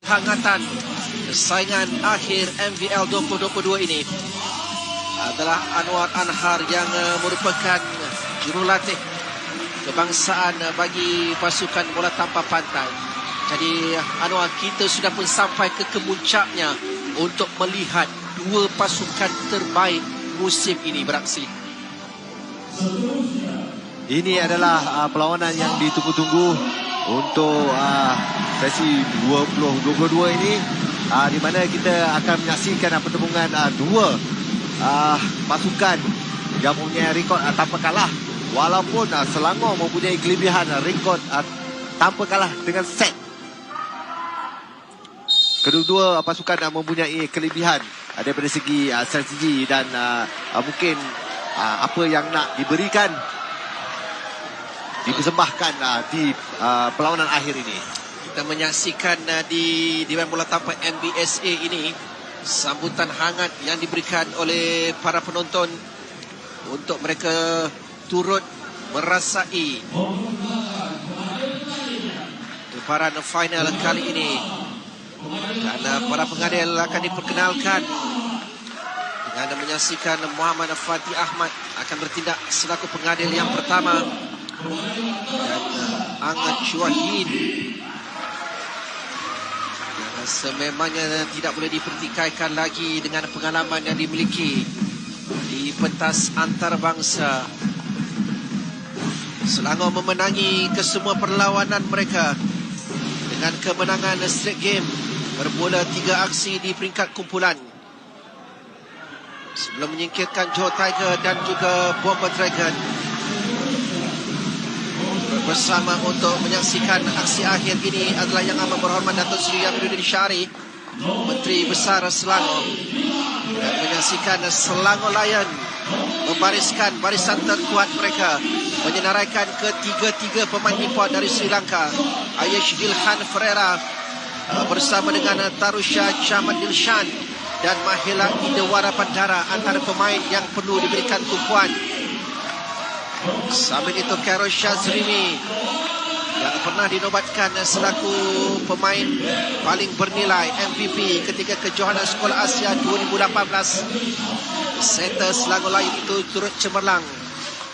Hangatan saingan akhir MVL 2022 ini adalah Anwar Anhar yang merupakan jurulatih kebangsaan bagi pasukan bola tanpa pantai. Jadi Anwar, kita sudah pun sampai ke kemuncaknya untuk melihat dua pasukan terbaik musim ini beraksi. Ini adalah perlawanan yang ditunggu-tunggu untuk sesi 2022 ini, di mana kita akan menyaksikan pertemuan dua pasukan yang mempunyai rekod tanpa kalah, walaupun Selangor mempunyai kelebihan rekod tanpa kalah dengan set. Kedua-dua pasukan mempunyai kelebihan daripada segi strategi dan mungkin apa yang nak diberikan, dipersembahkan di perlawanan akhir ini. Kita menyaksikan di Dewan Bola Tapak NBSA ini sambutan hangat yang diberikan oleh para penonton untuk mereka turut merasai keparan final kali ini. Kerana para pengadil akan diperkenalkan dengan menyaksikan Muhammad Fatih Ahmad akan bertindak selaku pengadil yang pertama, dan Ang Chua Hin yang sememangnya tidak boleh dipertikaikan lagi dengan pengalaman yang dimiliki di pentas antarabangsa. Selangor memenangi kesemua perlawanan mereka dengan kemenangan straight game bermula 3 aksi di peringkat kumpulan sebelum menyingkirkan Johor Tiger dan juga Bomber Dragon. Bersama untuk menyaksikan aksi akhir ini adalah Yang Amat Berhormat Datuk Seri Amiruddin Syari, Menteri Besar Selangor, dan menyaksikan Selangor Lion membariskan barisan terkuat mereka, menyenaraikan ketiga-tiga pemain import dari Sri Lanka, Ayush Dilhan Ferreira bersama dengan Tarusha Chamat Dilshan dan Mahela Indewara Bandara antara pemain yang perlu diberikan tumpuan. Sambil itu Carol Shazrimi yang pernah dinobatkan selaku pemain paling bernilai MVP ketika kejohanan Sekolah Asia 2018. Center Selangor Lion itu turut cemerlang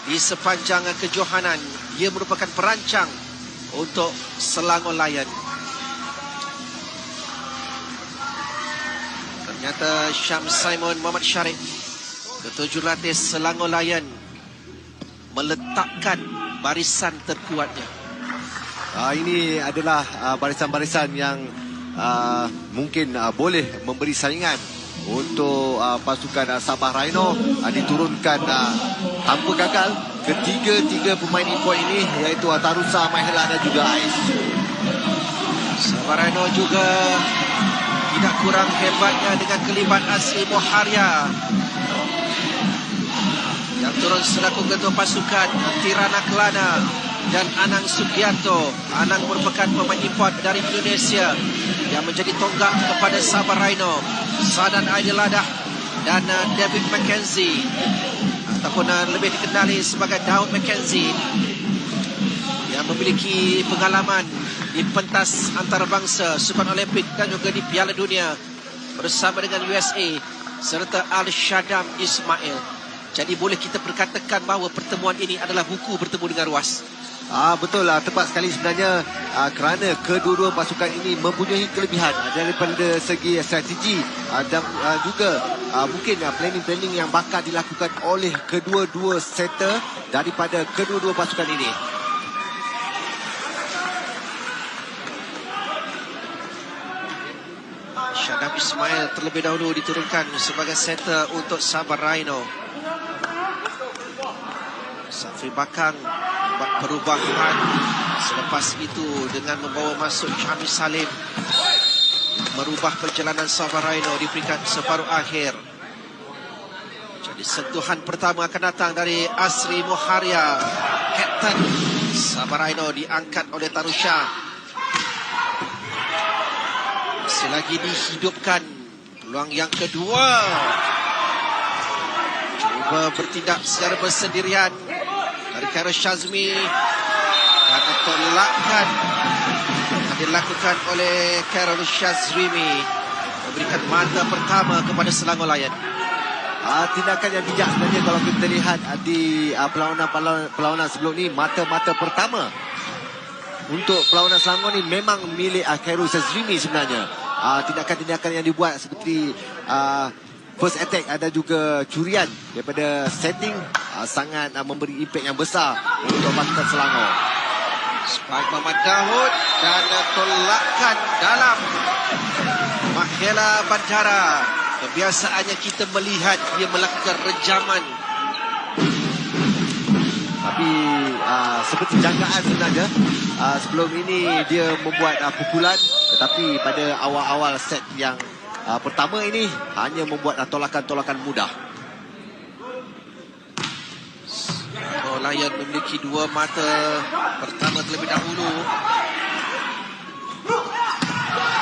di sepanjang kejohanan. Dia merupakan perancang untuk Selangor Lion. Ternyata Syam Simon Muhammad Syarif, ketua jurulatih Selangor Lion, meletakkan barisan terkuatnya. Ini adalah barisan-barisan yang mungkin boleh memberi saingan untuk pasukan Sabah Rhino diturunkan tanpa gagal. Ketiga-tiga pemain import ini iaitu Tarusa, Mahela dan juga Ais. Sabah Rhino juga tidak kurang hebatnya dengan kelibat Asri Moharia yang turun selaku ketua pasukan, Tirana Kelana dan Anang Sugiarto. Anang merupakan pemain import dari Indonesia yang menjadi tonggak kepada Sabah Rhino. Sadan Aidiladah dan David McKenzie, ataupun lebih dikenali sebagai Daud McKenzie, yang memiliki pengalaman di pentas antarabangsa, Sukan Olimpik dan juga di Piala Dunia bersama dengan USA, serta Al-Shadam Ismail. Jadi boleh kita perkatakan bahawa pertemuan ini adalah buku bertemu dengan ruas. Betul lah, tepat sekali sebenarnya, kerana kedua-dua pasukan ini mempunyai kelebihan daripada segi strategi dan juga mungkin planning-planning yang bakal dilakukan oleh kedua-dua setter daripada kedua-dua pasukan ini. Shadam Ismail terlebih dahulu diturunkan sebagai setter untuk Sabah Rhino. Safri Bakang buat perubahan selepas itu dengan membawa masuk Syamil Salim, merubah perjalanan Sabah Rhino di peringkat separuh akhir. Jadi sentuhan pertama akan datang dari Asri Moharia, Kapten Sabah Rhino, diangkat oleh Tarusha. Masih lagi dihidupkan peluang yang kedua. Cuba bertindak secara bersendirian dari Khairul Shazmi, dan tolakkan dilakukan oleh Khairul Shazrimi, memberikan mata pertama kepada Selangor Lion. Tindakan yang bijak sebenarnya kalau kita lihat di perlawanan sebelum ni. Mata-mata pertama untuk perlawanan Selangor ni memang milik Khairul Shazrimi sebenarnya. Tindakan-tindakan yang dibuat seperti first attack, ada juga curian daripada setting, sangat memberi impak yang besar untuk pasukan Selangor. Spike Muhammad Daud dan tolakan dalam Mahela Bandara. Kebiasaannya kita melihat dia melakukan rejaman. Tapi seperti jangkaan sebenarnya, sebelum ini dia membuat pukulan, tetapi pada awal-awal set yang pertama ini hanya membuat tolakan-tolakan mudah. Lion memiliki dua mata pertama terlebih dahulu.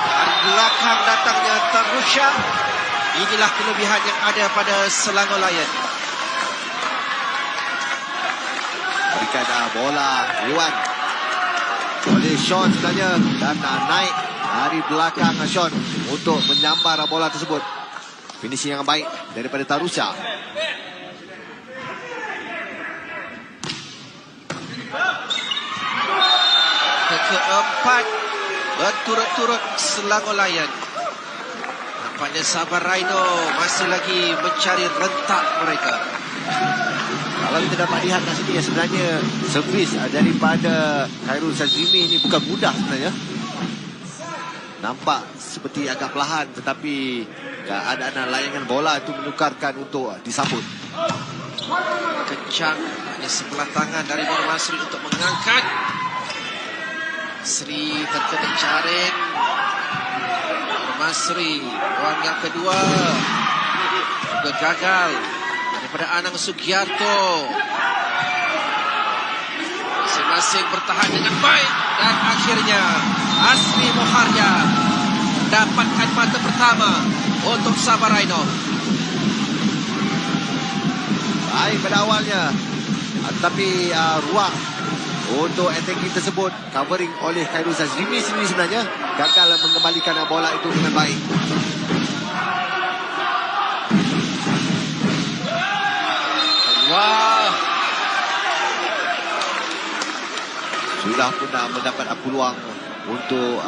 Dari belakang datangnya Tarusha. Inilah kelebihan yang ada pada Selangor Lion. Berikan bola Iwan oleh Sean sebenarnya, dan naik dari belakang Sean untuk menyambar bola tersebut. Finishing yang baik daripada Tarusha. Keempat berturut-turut Selangor Lion. Nampaknya Sabah Rhino masih lagi mencari rentak mereka. Kalau kita dapat lihat kat sini, sebenarnya servis daripada Khairul Shazrimi ini bukan mudah sebenarnya. Nampak seperti agak perlahan, tetapi keadaan layangan bola itu menukarkan untuk disambut. Kencang, hanya sebelah tangan dari Nur Masri untuk mengangkat. Sri terkena jaring. Nur Masri, ruang yang kedua juga gagal daripada Anang Sugiarto. Masing-masing bertahan dengan baik, dan akhirnya Asmi Moharja mendapatkan mata pertama untuk Sabah Rhino. Baik pada awalnya, tapi ruang untuk attacking tersebut covering oleh Khairul Shazrimi sendiri sebenarnya gagal mengembalikan bola itu dengan baik. Wah, sudah pun mendapat peluang untuk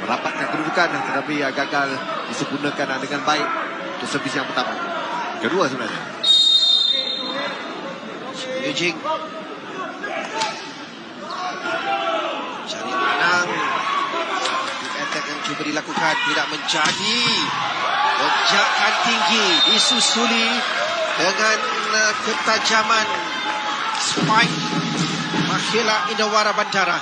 merapatkan kedudukan, tetapi gagal disempurnakan dengan baik untuk servis yang pertama. Kedua sebenarnya. Eugene cari menang. Attack yang cuba dilakukan tidak menjadi. Lonjakan tinggi disusuli dengan ketajaman spike Mahela Indawara Bandara.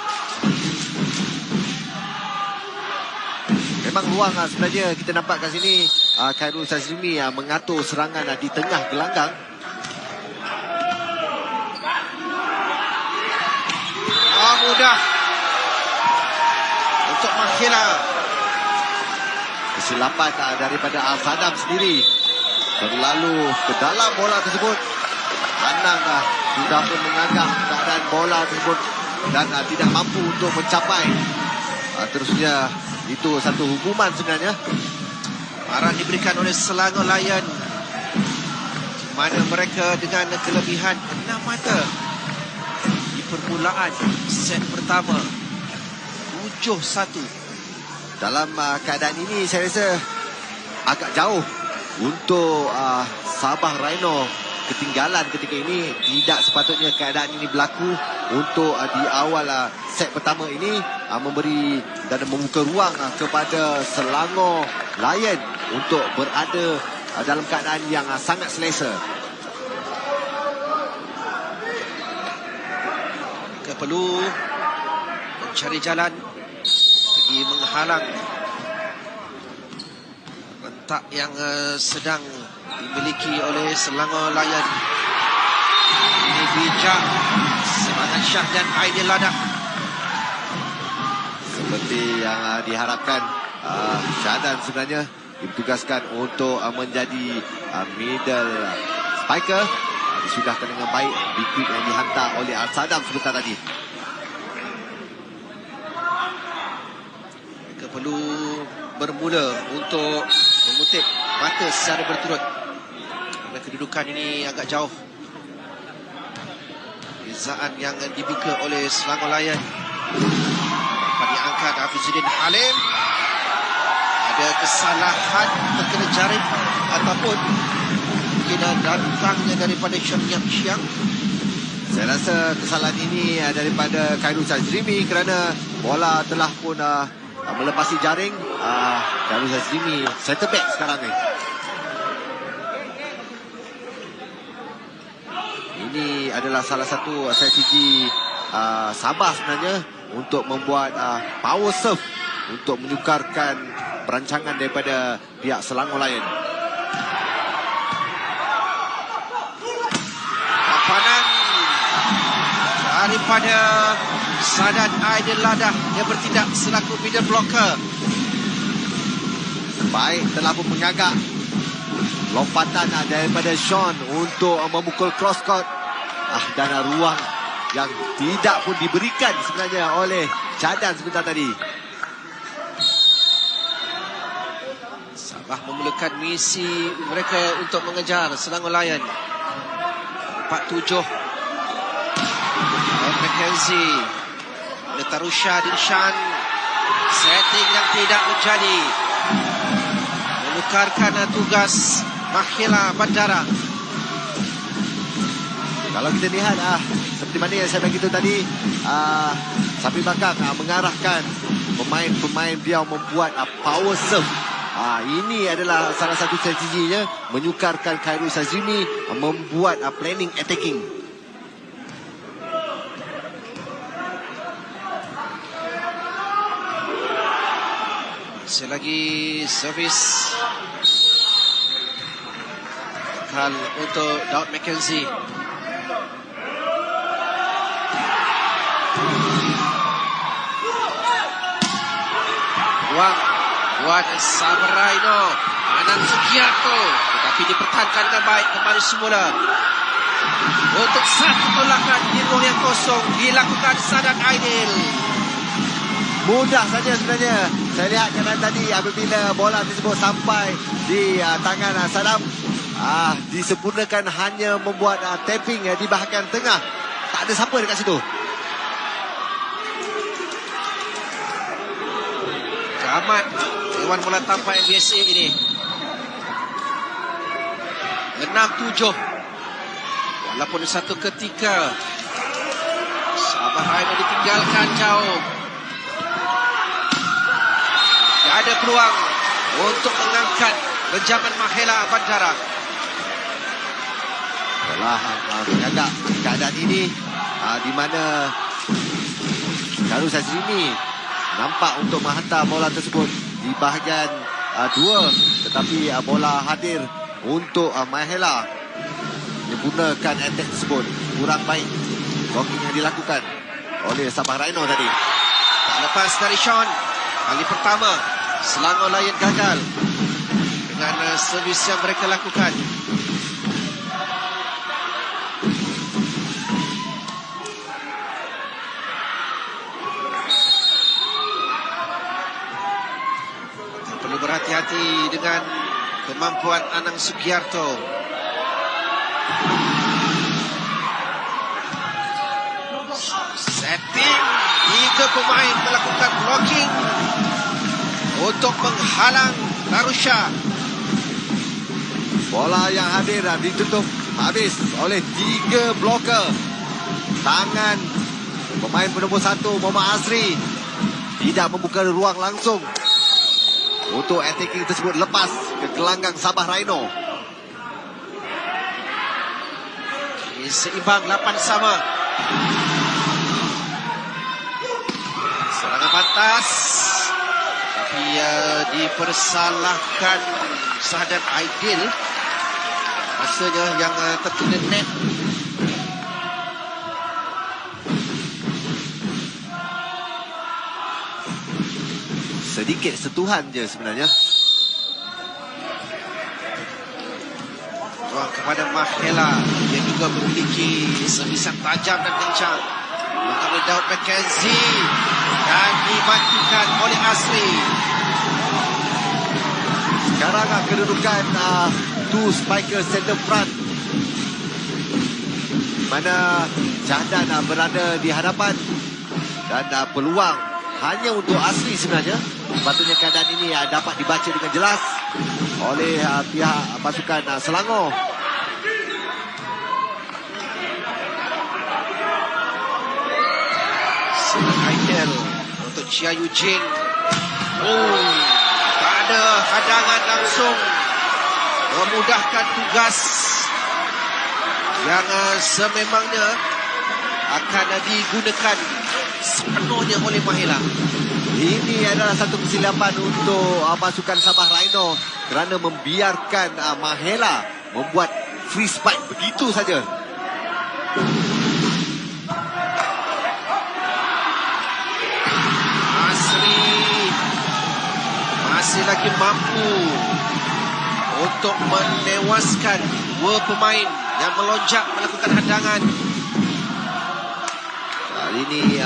Memang ruang sebenarnya kita nampak kat sini. Khairul Shazrimi mengatur serangan di tengah gelanggang. Mudah untuk Mahela. Kesilapan daripada Al-Sadam sendiri, berlalu ke dalam bola tersebut. Anang sudah pun menganggap keadaan bola tersebut dan tidak mampu untuk mencapai. Terusnya itu satu hukuman sebenarnya. Arah diberikan oleh Selangor Lion, di mana mereka dengan kelebihan 6 mata di permulaan set pertama. 7-1. Dalam keadaan ini saya rasa agak jauh untuk Sabah Rhino ketinggalan ketika ini. Tidak sepatutnya keadaan ini berlaku untuk di awal set pertama ini, memberi dan membuka ruang kepada Selangor Lion untuk berada dalam keadaan yang sangat selesa. Mereka perlu mencari jalan bagi menghalang rentak yang sedang dimiliki oleh Selangor Lion. Ini bijak serangan Syah dan Aidil Ladak. Seperti yang diharapkan, Syahadan sebenarnya ditugaskan untuk menjadi middle spiker. Disudahkan dengan baik big quick yang dihantar oleh Al-Sadam sebentar tadi. perlu bermula untuk mengutip mata secara berturut. Kerana kedudukan ini agak jauh. Bezaan yang dibuka oleh Selangor Lion. Dapat diangkat Hafizuddin Halim. Ada kesalahan terkena jaring ataupun kena datangnya daripada Syam Syam. Saya rasa kesalahan ini daripada Khairul Sazrimi kerana bola telah pun melepasi jaring. Khairul Sazrimi center back sekarang ni. Ini adalah salah satu strategi Sabah sebenarnya untuk membuat power serve untuk menyukarkan perancangan daripada pihak Selangor Lion. Lapanan daripada Sadat Aidil Ladah, dia bertindak selaku middle blocker. Baik, telah pun mengagak lompatan daripada Sean untuk memukul cross court dan ruang yang tidak pun diberikan sebenarnya oleh Cadan sebentar tadi. Sabah memulakan misi mereka untuk mengejar Selangor Lion. 4-7. McKenzie, Netarusha Dinshan, setting yang tidak menjadi. Menukarkan tugas Mahela Bandara. Kalau kita lihat seperti mana yang saya beritahu tadi, Sapi Bakar mengarahkan pemain-pemain dia membuat power serve. Ini adalah salah satu strateginya, menyukarkan Khairul Sazrimi membuat planning attacking. Selagi servis kal untuk Daud McKenzie. Ruang buat Sabah Rhino, Anand Sugiarto, tetapi dipertahankan dengan baik kembali semula. Untuk satu tolakan di ruang yang kosong dilakukan Sadat Aidil. Mudah saja sebenarnya. Saya lihat kanan tadi apabila bola tersebut sampai di tangan Sadam, disempurnakan hanya membuat tapping di bahagian tengah. Tak ada siapa dekat situ. Amat Dewan Bola Tampar NBSA ini 6-7. Walaupun satu ketika Sabah Rhino ditinggalkan jauh, tidak ada peluang untuk mengangkat renjaman Mahela Bandara. Telah mengagak keadaan ini di mana Khairul Sazrimi nampak untuk menghantar bola tersebut di bahagian 2, tetapi bola hadir untuk Mahela menggunakan attack tersebut. Kurang baik blocking yang dilakukan oleh Sabah Rhino tadi. Tak lepas dari Sean, kali pertama Selangor Lion gagal dengan servis yang mereka lakukan. Perlu berhati-hati dengan kemampuan Anang Sugiarto. Setting, 3 pemain melakukan blocking untuk menghalang Tarusha. Bola yang hadir ditutup habis oleh 3 bloker. Tangan pemain nombor 1 Muhammad Azri tidak membuka ruang langsung untuk attacking tersebut lepas ke gelanggang Sabah Rhino. Seimbang 8-8. Serangan pantas, tapi dipersalahkan Sadat Aidil. Rasanya yang terkena net. Sedikit sentuhan je sebenarnya. Ruang kepada Mahela, dia juga memiliki servisan tajam dan kencang. Untuk Daud McKenzie. Dan dimatikan oleh Asri. Sekarang kedudukan two striker center front, mana Syahdan berada di hadapan dan peluang hanya untuk Asri sebenarnya. Sepatutnya keadaan ini dapat dibaca dengan jelas oleh pihak pasukan Selangor. Aikel untuk Chia Eugene. Tak ada hadangan langsung, memudahkan tugas yang sememangnya akan digunakan sepenuhnya oleh Mahela. Ini adalah satu kesilapan untuk pasukan Sabah Rhino kerana membiarkan Mahela membuat free spike begitu saja. Asri masih lagi mampu untuk menewaskan dua pemain yang melonjak melakukan hadangan. Kali ini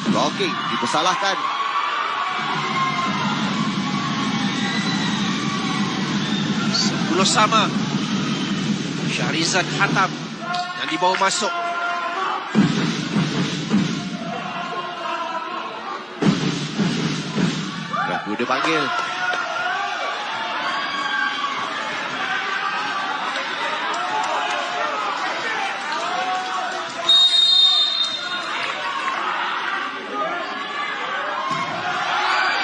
blocking dipersalahkan. Sepuluh sama. Syahrizad Khatam yang dibawa masuk. Ragu dia panggil.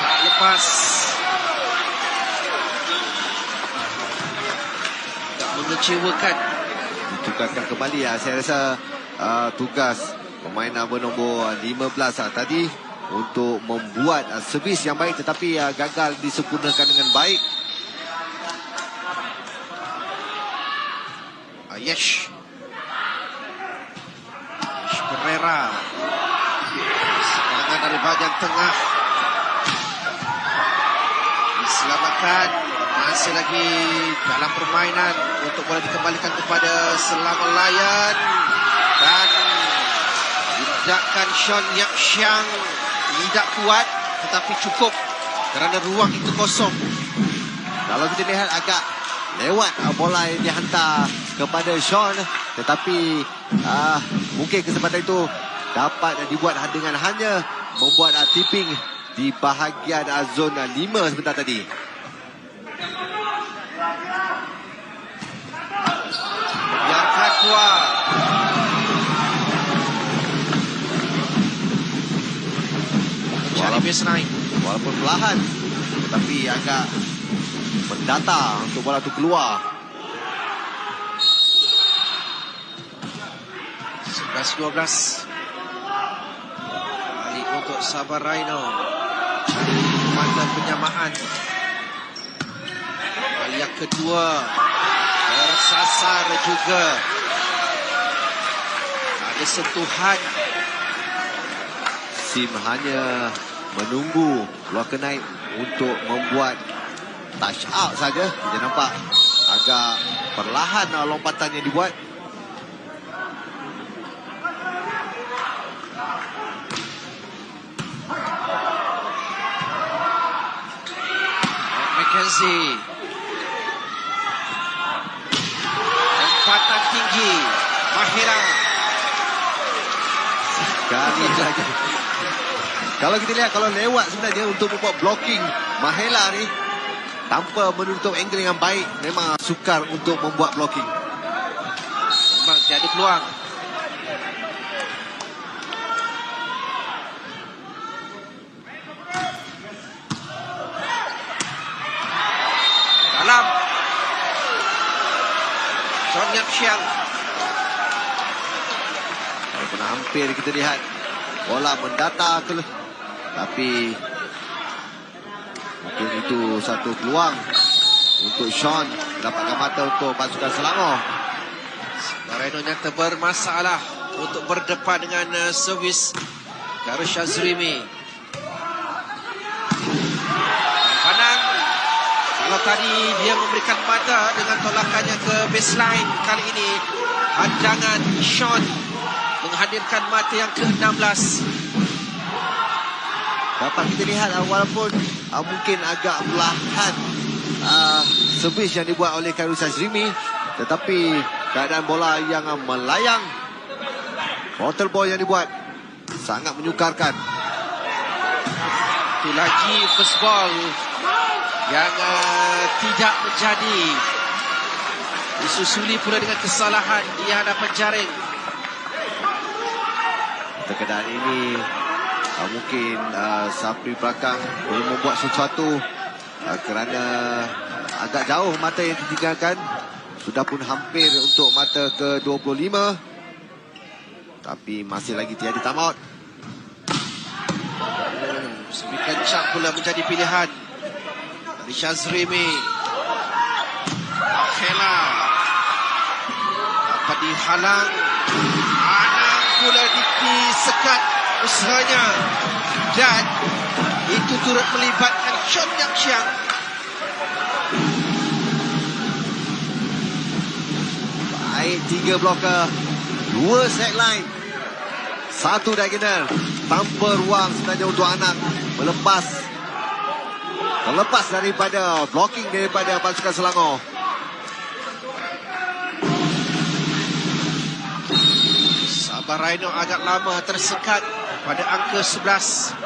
Tak lepas. Tak mengecewakan. Ditukarkan kembali saya rasa tugas pemain bernombor 15 tadi untuk membuat servis yang baik, tetapi gagal disempurnakan dengan baik. Yesh Pereira. Serangan dari bahagian tengah diselamatkan. Masih lagi dalam permainan untuk bola dikembalikan kepada Selangor Lion. Dan tindakan Sean Yap Siang tidak kuat, tetapi cukup kerana ruang itu kosong. Kalau kita lihat agak lewat bola yang dihantar kepada Sean, tetapi mungkin kesempatan itu dapat dibuat dengan hanya membuat tipping di bahagian zona 5 sebentar tadi. Biarkan keluar. Mencari baseline. Walaupun perlahan, tetapi agak mendata untuk bola itu keluar. 11-12. Balik untuk Sabah Rhino. Mata penyamaan. Kali yang kedua. Tersasar juga. Ada sentuhan. Sim hanya menunggu Walker Knight untuk membuat touch out saja. Kita nampak agak perlahan lompatan yang dibuat. McKenzie. Lompatan tinggi. Mahira. Kali lagi. Kalau kita lihat, kalau lewat sebenarnya untuk membuat blocking Mahela ni tanpa menutup angle yang baik, memang sukar untuk membuat blocking. Memang tiada peluang. Dalam. Sean Yap Siang. Walaupun hampir kita lihat bola mendata ke, tapi mungkin itu satu peluang untuk Sean mendapatkan mata untuk pasukan Selangor. Rhino nyata bermasalah untuk berdepan dengan servis Garus Shazrimi. Pandang. Kalau tadi dia memberikan mata dengan tolakannya ke baseline, kali ini hadangan Sean menghadirkan mata yang ke-16. Dapat kita lihat walaupun mungkin agak perlahan servis yang dibuat oleh Khairul Sazrimi, tetapi keadaan bola yang melayang, bottle ball yang dibuat sangat menyukarkan. Itu lagi first ball yang tidak menjadi, disusuli pula dengan kesalahan di hadapan jaring. Keadaan ini mungkin Sapri belakang belum membuat sesuatu kerana agak jauh mata yang ditinggalkan. Sudah pun hampir untuk mata ke-25, tapi masih lagi tiada time out. Semi kencang pula menjadi pilihan dari Sazrimi. Mahela dapat dihalang. Anang pula disekat usahanya, dan itu turut melibatkan Chon Yap Chiang. Baik, 3 bloker, 2 set line, 1 diagonal. Tanpa ruang sebenarnya untuk Anang terlepas daripada blocking daripada pasukan Selangor. Sabah Rhino agak lama tersekat pada angka 11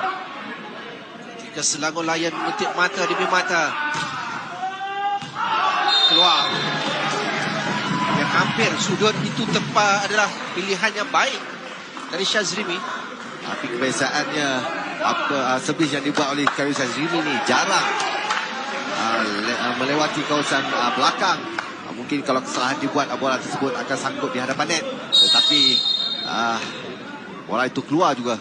ketika Selangor Lion mengutip mata demi mata. Keluar. Dan hampir sudut itu tepat adalah pilihan yang baik dari Sazrimi. Tapi kebiasaannya servis yang dibuat oleh Khairul Sazrimi ni jarang melewati kawasan belakang. Mungkin kalau kesalahan dibuat, bola tersebut akan sangkut di hadapan net. Tetapi bola itu keluar juga.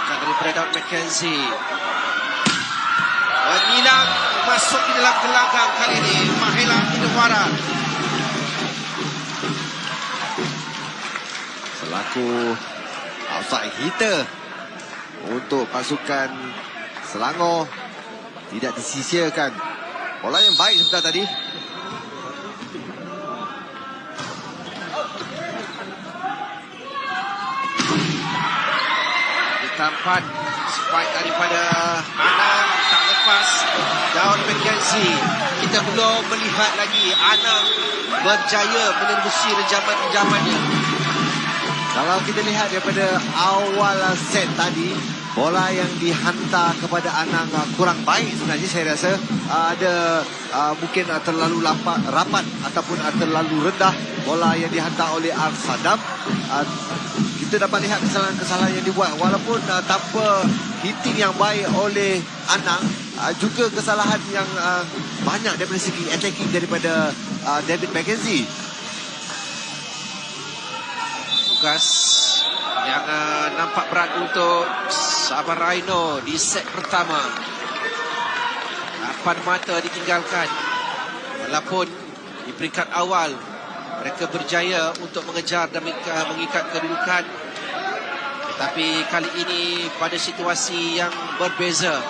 Daripada Daud McKenzie menyilang masuk di dalam gelanggang kali ini. Mahela Indewara selaku outside hitter untuk pasukan Selangor, tidak disisiakan. Bola yang baik sebentar tadi. Ditampan spike daripada Anang, tak lepas. Daud McKenzie, kita belum melihat lagi Anang berjaya menembusi renjaman-renjamannya. Kalau kita lihat daripada awal set tadi, bola yang dihantar kepada Anang kurang baik sebenarnya. Saya rasa ada mungkin terlalu rapat ataupun terlalu rendah bola yang dihantar oleh Arsadam. Kita dapat lihat kesalahan-kesalahan yang dibuat walaupun tanpa hitting yang baik oleh Anang, juga kesalahan yang banyak daripada segi attacking daripada David McKenzie. Tugas yang nampak berat untuk Sabah Rhino di set pertama. 8 mata ditinggalkan. Walaupun di peringkat awal mereka berjaya untuk mengejar dan mengikat kedudukan, tetapi kali ini pada situasi yang berbeza.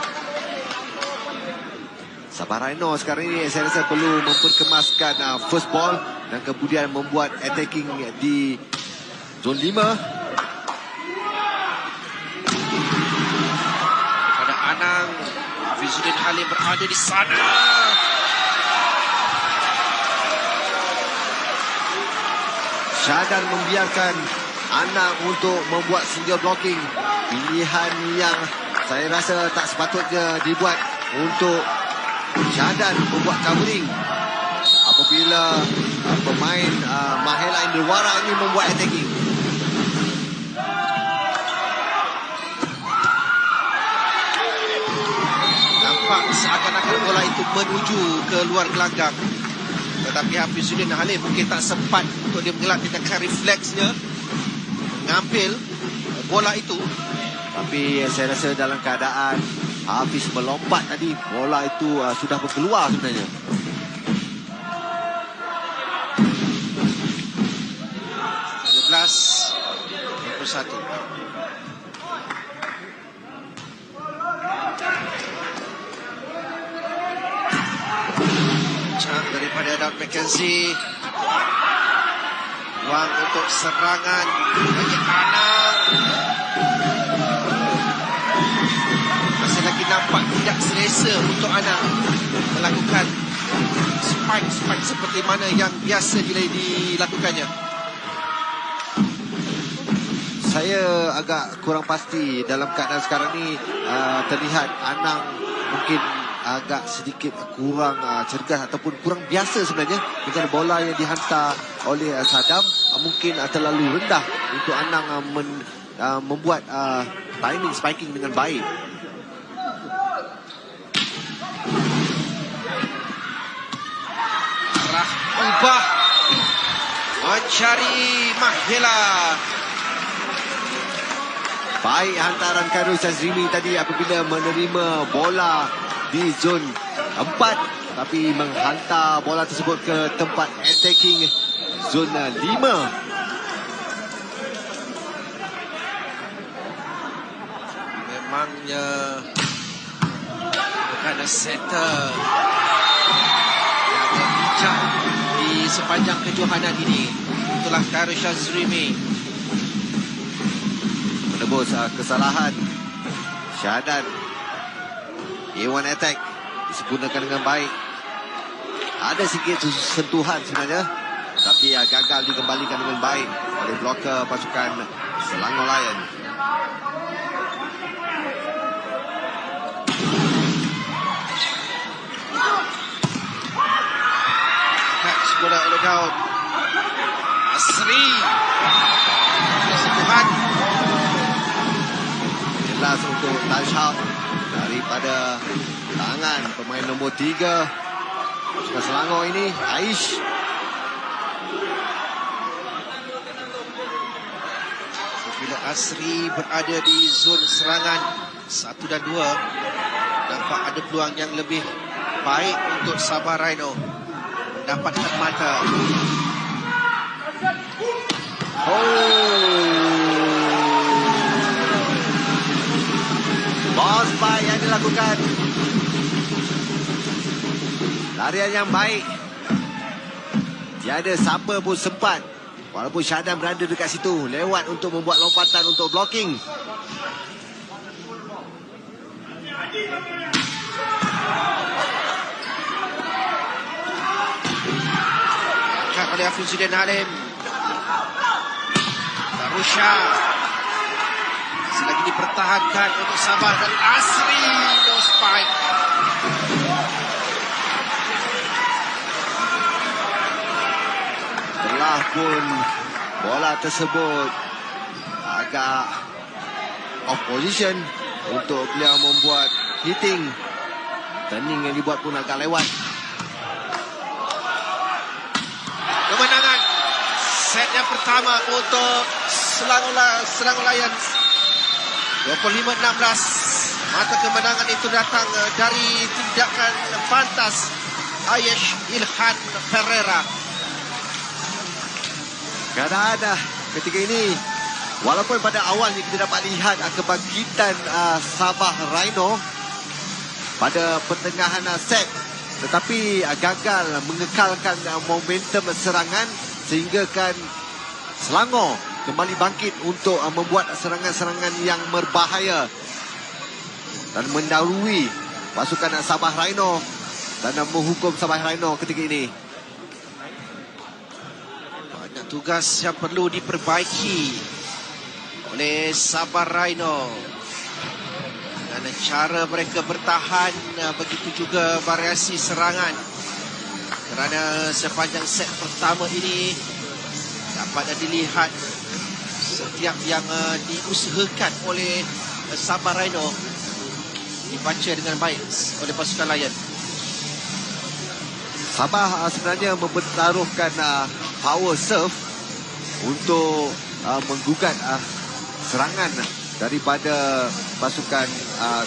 Sabah Rhino sekarang ini saya rasa perlu memperkemaskan first ball dan kemudian membuat attacking di zon 5. Kepada Anang, Hafizuddin Halim berada di sana. Syahadan membiarkan Anang untuk membuat single blocking. Pilihan yang saya rasa tak sepatutnya dibuat untuk Syahadan membuat covering apabila pemain Mahela Indewara ini membuat attacking. Nampak seakan-akan bola itu menuju ke luar gelanggang, tetapi Hafizuddin Halim mungkin tak sempat untuk dia mengelak tindakan refleksnya mengambil bola itu. Tapi saya rasa dalam keadaan Hafiz melompat tadi, bola itu sudah berkeluar sebenarnya. Satu. daripada Daud McKenzie. Ruang untuk serangan bagi Anang. Masih lagi nampak tidak selesa untuk Anang melakukan spike seperti mana yang biasa dilakukannya. Saya agak kurang pasti dalam keadaan sekarang ni. Terlihat Anang mungkin agak sedikit kurang cergas ataupun kurang biasa sebenarnya dengan bola yang dihantar oleh Sadam. Mungkin terlalu rendah untuk Anang membuat timing spiking dengan baik. Arah ubah mencari Mahela. Baik hantaran Khairul Syazrimi tadi apabila menerima bola di zon 4, tapi menghantar bola tersebut ke tempat attacking zon 5. Memangnya bukan setter yang bijak di sepanjang kejohanan ini. Itulah Khairul Syazrimi. Menebus kesalahan Syahadan. A1 attack disempurnakan dengan baik. Ada sikit sentuhan sebenarnya, tapi gagal dikembalikan dengan baik oleh bloker pasukan Selangor Lion. Catch bola oleh Daud. Asri. Sentuhan. Jelas untuk touch-out daripada tangan pemain nombor 3 pasukan Selangor ini, Aish. Bila Asri berada di zon serangan 1 dan 2, nampak ada peluang yang lebih baik untuk Sabah Rhino mendapatkan mata. Boss baik yang dilakukan. Larian yang baik. Tiada siapa pun sempat. Walaupun Syahdan berada dekat situ. Lewat untuk membuat lompatan untuk blocking. Angkat oleh Afizuddin Halim. Tarusha. Masih lagi dipertahankan untuk Sabah dan Asri. No spike. Telah pun bola tersebut agak off position untuk beliau membuat hitting. Turning yang dibuat pun agak lewat. Kemenangan set yang pertama untuk Selangor Lions 25-16. Mata kemenangan itu datang dari tindakan pantas Ayesh Ilhan Ferreira. Keadaan ketika ini, walaupun pada awalnya kita dapat lihat kebangkitan Sabah Rhino pada pertengahan set, tetapi gagal mengekalkan momentum serangan sehingga kan Selangor kembali bangkit untuk membuat serangan-serangan yang berbahaya dan mendahului pasukan Sabah Rhino dan menghukum Sabah Rhino ketika ini. Banyak tugas yang perlu diperbaiki oleh Sabah Rhino. Dan cara mereka bertahan, begitu juga variasi serangan. Kerana sepanjang set pertama ini dapat dilihat setiap yang diusahakan oleh Sabah Rhino dibaca dengan baik oleh pasukan Lion. Sabah sebenarnya mempertaruhkan power serve untuk menggugat serangan daripada pasukan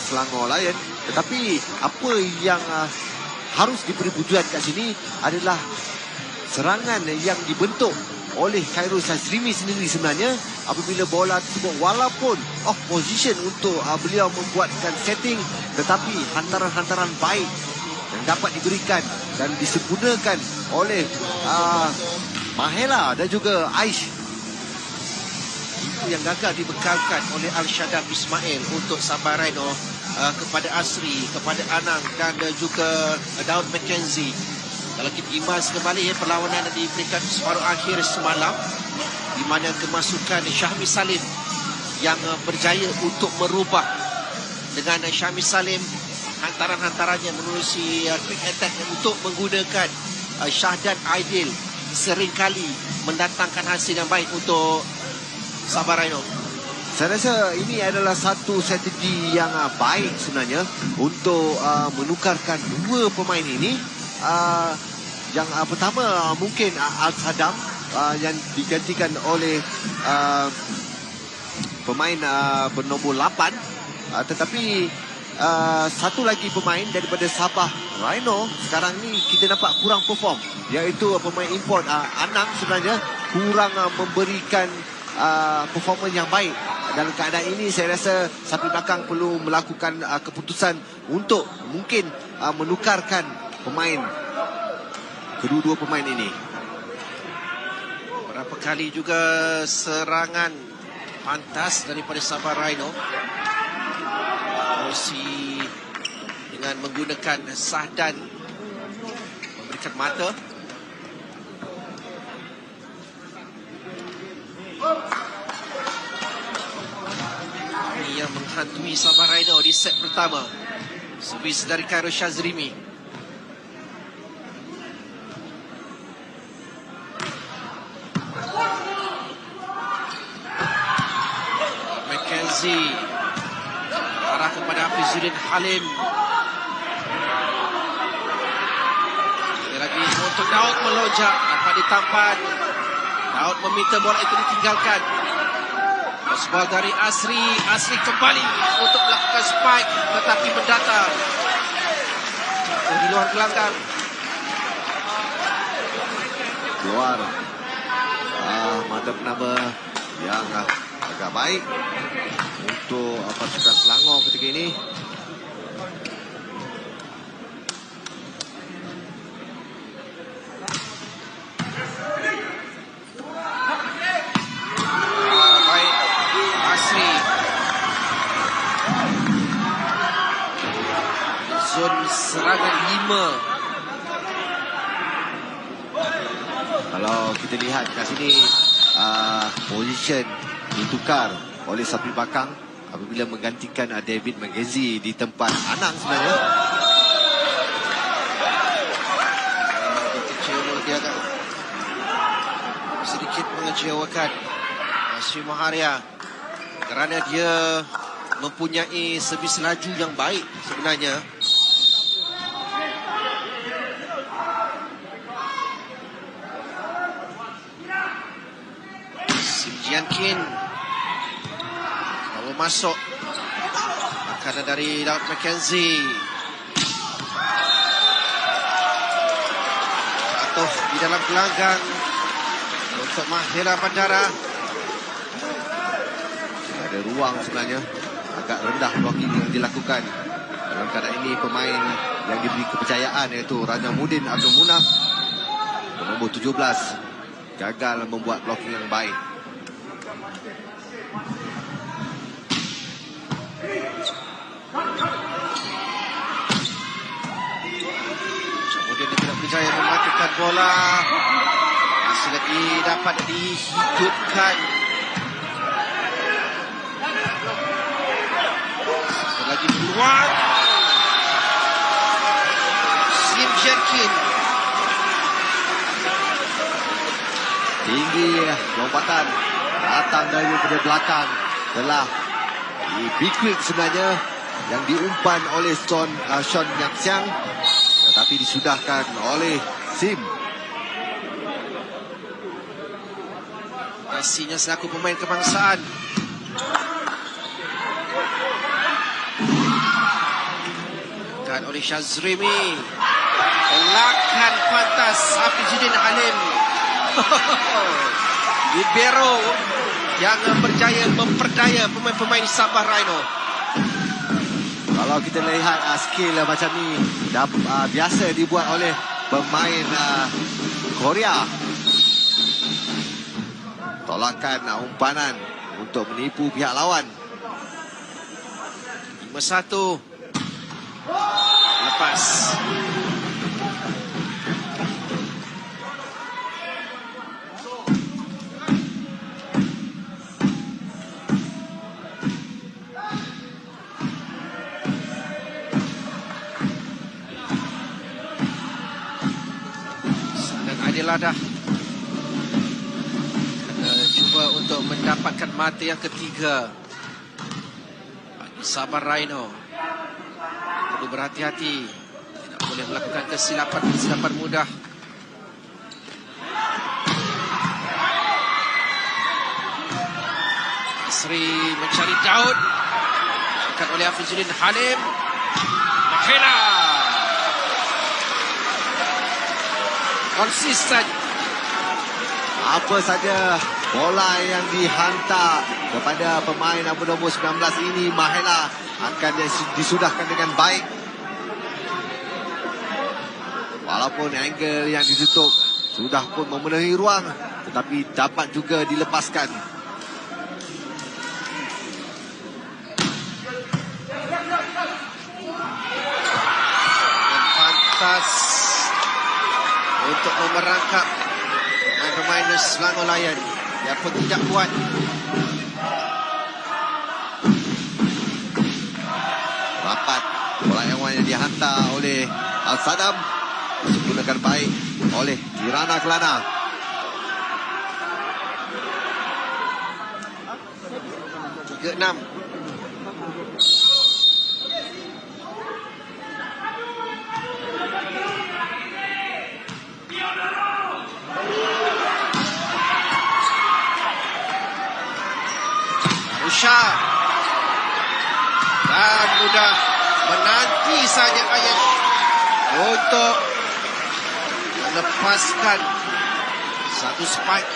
Selangor Lion. Tetapi apa yang harus diberi pujuan kat sini adalah serangan yang dibentuk oleh Khairul Syazrimi sendiri sebenarnya apabila bola tersebut walaupun off position untuk beliau membuatkan setting, tetapi hantaran-hantaran baik yang dapat diberikan dan disempurnakan oleh Mahela dan juga Aish. Itu yang gagal dibekalkan oleh Al-Shadab Ismail untuk Sabah Rhino kepada Asri, kepada Anang dan juga Daud McKenzie. Kalau kita imbas kembali perlawanan di peringkat separuh akhir semalam, di mana kemasukan Syahmi Salim yang berjaya untuk merubah dengan Syahmi Salim hantaran-hantarannya menerusi quick attack untuk menggunakan Syahdan Aidil seringkali mendatangkan hasil yang baik untuk Sabah Rhino. Saya rasa ini adalah satu strategi yang baik sebenarnya untuk menukarkan dua pemain ini. Yang pertama mungkin Al-Sadam yang digantikan oleh pemain bernombor 8, tetapi satu lagi pemain daripada Sabah Rhino sekarang ni kita nampak kurang perform, iaitu pemain import Anang sebenarnya kurang memberikan performance yang baik. Dalam keadaan ini saya rasa sapi belakang perlu melakukan keputusan untuk mungkin menukarkan kedua-dua pemain ini. Berapa kali juga serangan pantas daripada Sabah Rhino, Rosi dengan menggunakan Sahdan memberikan mata. Ini yang menghantui Sabah Rhino di set pertama. Servis dari Khairul Shazrimi. McKenzie arah kepada Hafizuddin Halim. Lagi untuk Daud melonjak, dapat ditampan. Daud meminta bola itu ditinggalkan. Ball dari Asri. Asri kembali untuk melakukan spike, tetapi mendata di luar gelanggang. Keluar mata penama yang agak baik untuk pasukan Selangor ketika ini. Baik Asri. Zon serangan 5. Kalau kita lihat kat sini position ditukar oleh sapi belakang apabila menggantikan David McKenzie di tempat Anang sebenarnya. Dia agak sedikit mengecewakan Sri Maharia kerana dia mempunyai servis laju yang baik sebenarnya. Jiankin baru masuk, makanan dari Daud McKenzie. Jatuh di dalam gelanggang untuk Mahela Bandara. Ada ruang sebenarnya, agak rendah blocking yang dilakukan. Dalam keadaan ini pemain yang diberi kepercayaan iaitu Raja Mudin Abdul Munaf nombor 17 gagal membuat blocking yang baik. Kemudian dia tidak berjaya mematikan bola. Masih lagi dapat dihidupkan. Satu lagi peluang. Slim Jerkin. Tinggi lompatan datang dari belakang. Telah di big quick sebenarnya yang diumpan oleh Sean Yang Xiang, tetapi disudahkan oleh Sim. Pastinya selaku pemain kebangsaan. Dan oleh Shazrimi. Telakan pantas Hafizuddin Halim. Libero yang berjaya memperdaya pemain-pemain Sabah Rhino. Kalau kita lihat skill macam ni biasa dibuat oleh pemain Korea. Tolakan umpanan untuk menipu pihak lawan. 5-1. Lepas. Sangat adil dah. Cuba untuk mendapatkan mata yang ketiga bagi Sabah Rhino. Perlu berhati-hati, tidak boleh melakukan kesilapan mudah. Asri mencari Daud, akan oleh Hafizuddin Halim. Mahela konsisten. Apa saja bola yang dihantar kepada pemain nombor 19 ini, Mahela akan disudahkan dengan baik. Walaupun angle yang ditutup sudah pun memenuhi ruang, tetapi dapat juga dilepaskan. Dan pantas untuk memerangkap pemain Selangor Lion. Dia pun tidak kuat. Rapat bola yang dihantar oleh Al-Sadam, digunakan baik oleh Tirana Kelana. Ke-6. Rusha dan mudah menanti saja Ayesh untuk melepaskan satu spike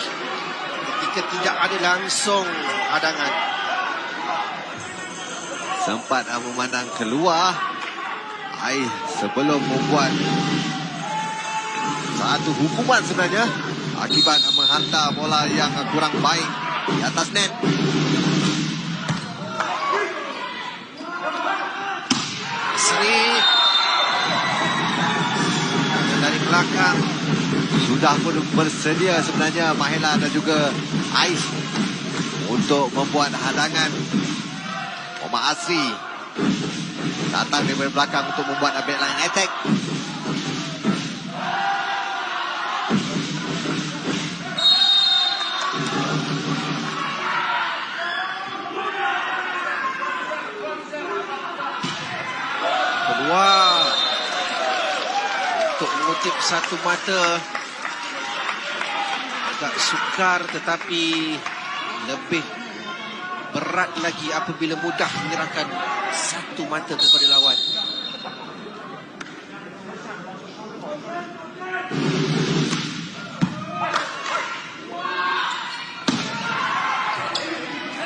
ketika tidak ada langsung hadangan. Sempat memandang keluar sebelum membuat satu hukuman sebenarnya akibat menghantar bola yang kurang baik di atas net. Asri dari belakang sudah pun bersedia sebenarnya Mahela dan juga Ais untuk membuat hadangan. Omar Asri datang dari belakang untuk membuat backline attack. Kedua untuk mengutip satu mata, agak sukar tetapi lebih berat lagi apabila mudah menyerahkan satu mata kepada lawan.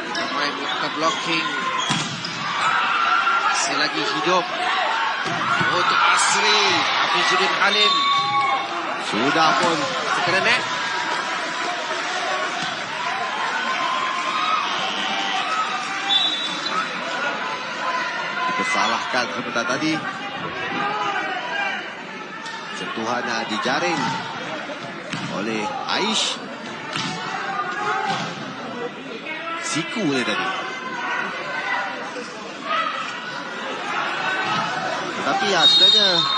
Pemain melakukan blocking. Masih lagi hidup untuk Asri. Hafizuddin Halim Sudah pun terkena net. disalahkan sebentar tadi. Sentuhan dijaring oleh Aish. Siku ni tadi. Tetapi ya sebenarnya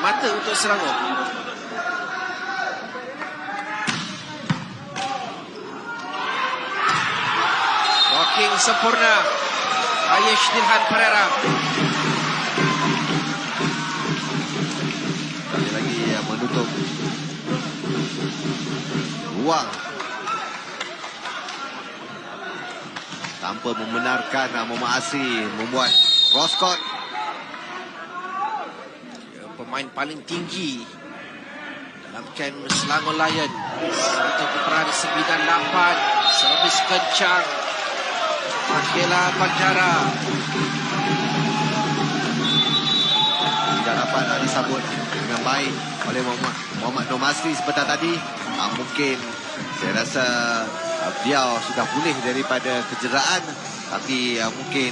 Mata untuk Selangor. Walking sempurna Ayesh Dirhan Pereira. Sekali lagi menutup ruang tanpa membenarkan Muhammad Asri membuat cross court. Pemain paling tinggi dalam camp Selangor Lion, 1.98, servis kencang. Mahela Bandara. Tidak dapat disambut dengan baik oleh Muhammad Nur Masri sebentar tadi. Mungkin saya rasa beliau sudah pulih daripada kecederaan, tapi mungkin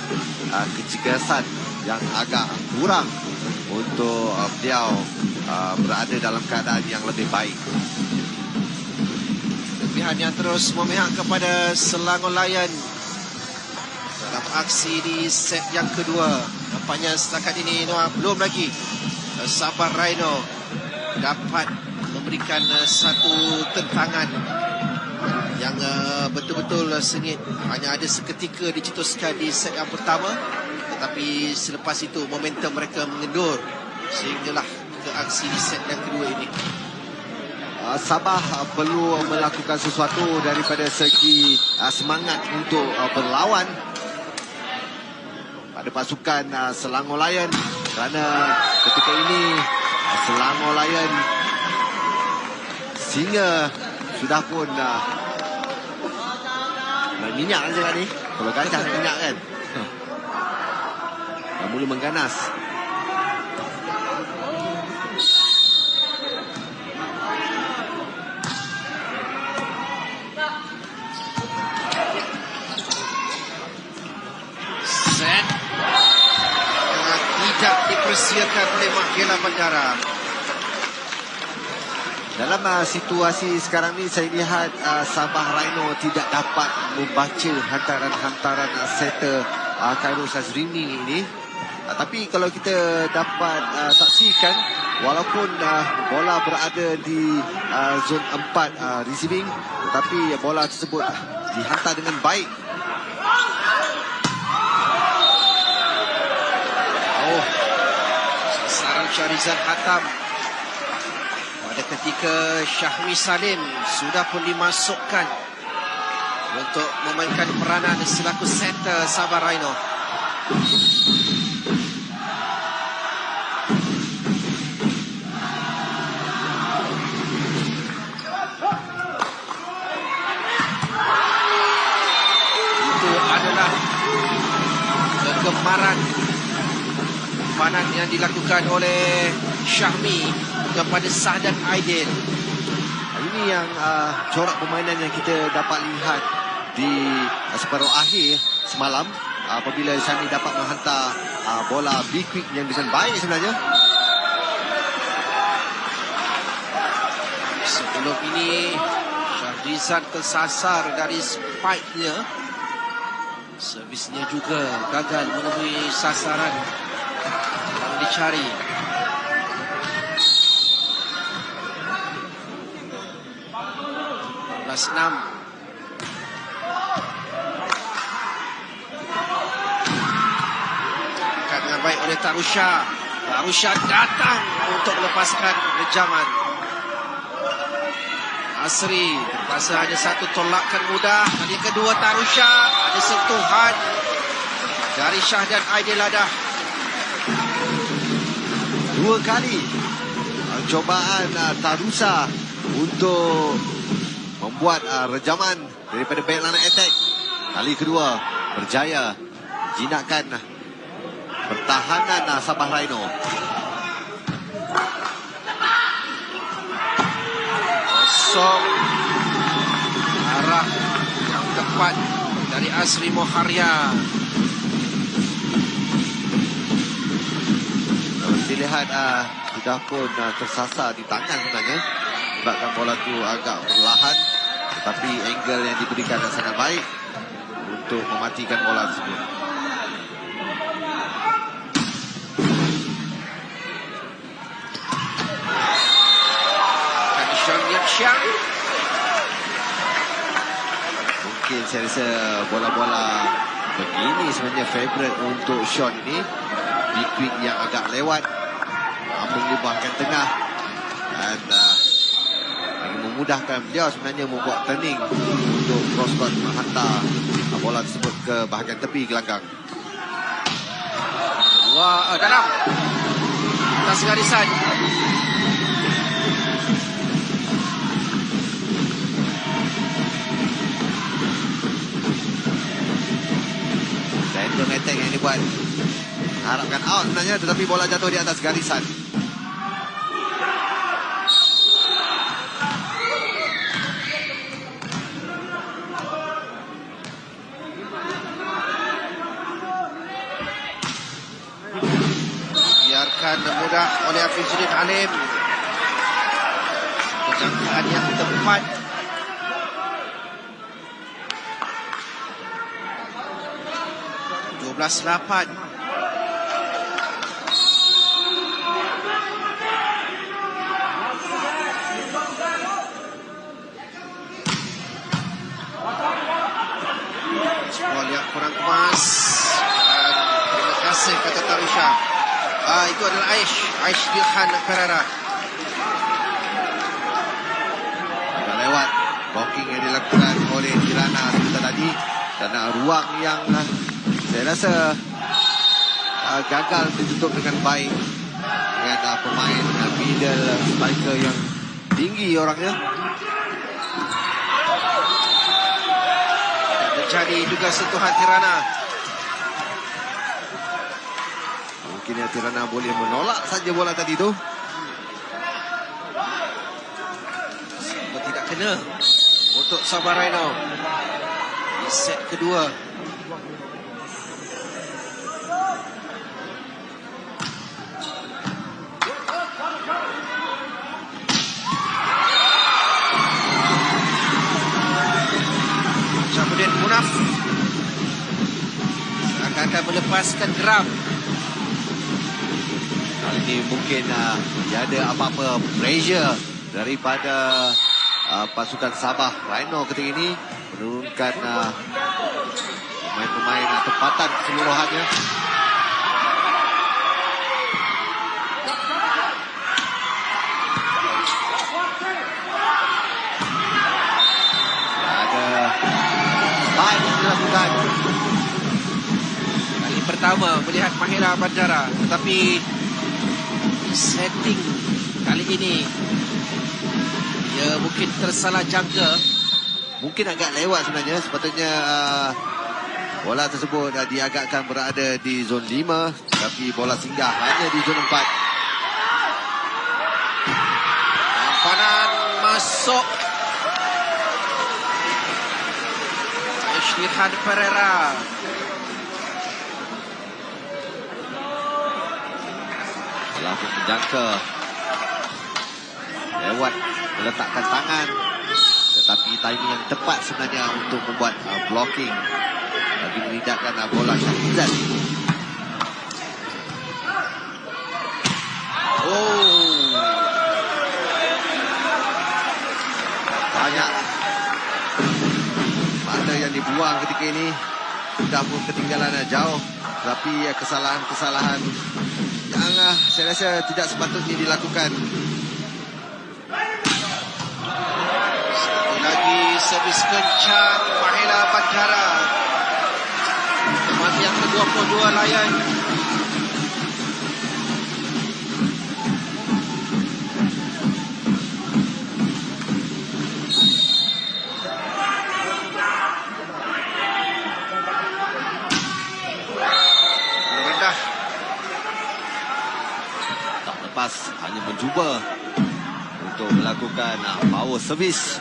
kecergasan yang agak kurang untuk beliau berada dalam keadaan yang lebih baik. Pilihan yang terus memihak kepada Selangor Lion dalam aksi di set yang kedua. Nampaknya setakat ini Noah belum lagi Sabah Rhino dapat memberikan satu tentangan yang betul-betul sengit. Hanya ada seketika dicetuskan di set yang pertama, tetapi selepas itu momentum mereka mengendur sehinggalah ke aksi di set yang kedua ini. Sabah perlu melakukan sesuatu daripada segi semangat untuk berlawan pada pasukan Selangor Lion, kerana ketika ini Selangor Lion singa sudah pun minyak saja kan ni. Kalau gajah minyak kan dah mula mengganas. Set tidak dipersiapkan oleh Mahela Bandara. Dalam situasi sekarang ni saya lihat Sabah Rhino tidak dapat membaca hantaran-hantaran setter Khairul Sazrini ini. Tapi kalau kita dapat saksikan, walaupun bola berada di zon 4 receiving, tetapi bola tersebut dihantar dengan baik. Sarang Syarizan Hatam pada ketika Syahmi Salim sudah pun dimasukkan untuk memainkan peranan selaku setter Sabah Rhino. Itu adalah kegemaran panan yang dilakukan oleh Syahmi kepada Sahdan Aidil. Ini yang corak permainan yang kita dapat lihat di separuh akhir semalam, apabila Syahmi dapat menghantar bola big quick yang dengan baik sebenarnya. Sebelum ini Syahrizan tersasar dari spike-nya. Servisnya juga gagal menemui sasaran yang dicari. Angkat dengan baik oleh Tarusha. Tarusha datang untuk melepaskan rejaman. Asri terpaksa hanya satu tolakan mudah. Kali kedua Tarusha ada sentuhan dari Syahdan Aidil Adah. Dua kali cobaan Tarusha untuk membuat rejaman daripada backline attack. Kali kedua berjaya jinakkan pertahanan Sabah Rhino. Kosong arah yang tepat dari Asri Moharia. Kalau dilihat sudah pun tersasar di tangan sebenarnya, sebabkan bola tu agak perlahan, tetapi angle yang diberikan sangat baik untuk mematikan bola tersebut. Mungkin saya rasa bola-bola begini sebenarnya favourite untuk Sean ini. Big quick yang agak lewat, mengubahkan tengah, dan memudahkan beliau sebenarnya membuat turning untuk cross court menghantar bola tersebut ke bahagian tepi gelanggang. Wah, dalam atas garisan. attack yang dibuat. Harapkan out sebenarnya, tetapi bola jatuh di atas garisan. Biarkan mudah oleh Hafizudin Halim. Jangkaan yang tepat. (12-8). Bola yang kurang kemas. Dan terima kasih kata Tarisha. Itu adalah Aish Dilhan Pereira. Agak lewat blocking yang dilakukan oleh Tirana sebentar tadi. Karena ruang yang saya rasa gagal ditutup dengan baik. Dengan pemain middle striker yang tinggi orangnya. Terjadi juga sentuhan Tirana. Mungkin Tirana boleh menolak saja bola tadi tu. Tidak kena untuk Sabah Rhino di set kedua. Syahmuddin Munaf akan melepaskan geram. Kali ini mungkin tiada apa-apa pressure daripada pasukan Sabah Rhino ketika ini, menurunkan pemain-pemain tempatan keseluruhannya. Ada baik yang dilakukan. Kali pertama melihat Mahira Bandara, tetapi setting kali ini dia mungkin tersalah jangka. Mungkin agak lewat sebenarnya. Sepatutnya bola tersebut diagakkan berada di zon 5, tapi bola singgah hanya di zon 4. Simpanan masuk. Ishtihan Pereira. Bola pun menjangka. Lewat meletakkan tangan. Tetapi timing yang tepat sebenarnya untuk membuat blocking bagi menidakkan bola Syahizan. Banyak mata yang dibuang ketika ini. Sudah pun ketinggalan jauh. Tapi kesalahan-kesalahan yang saya rasa tidak sepatutnya dilakukan. Lagi servis kencang Mahela Bandara. Teman yang ke-22 layan. Rendah. Tak lepas, hanya mencuba untuk melakukan power service.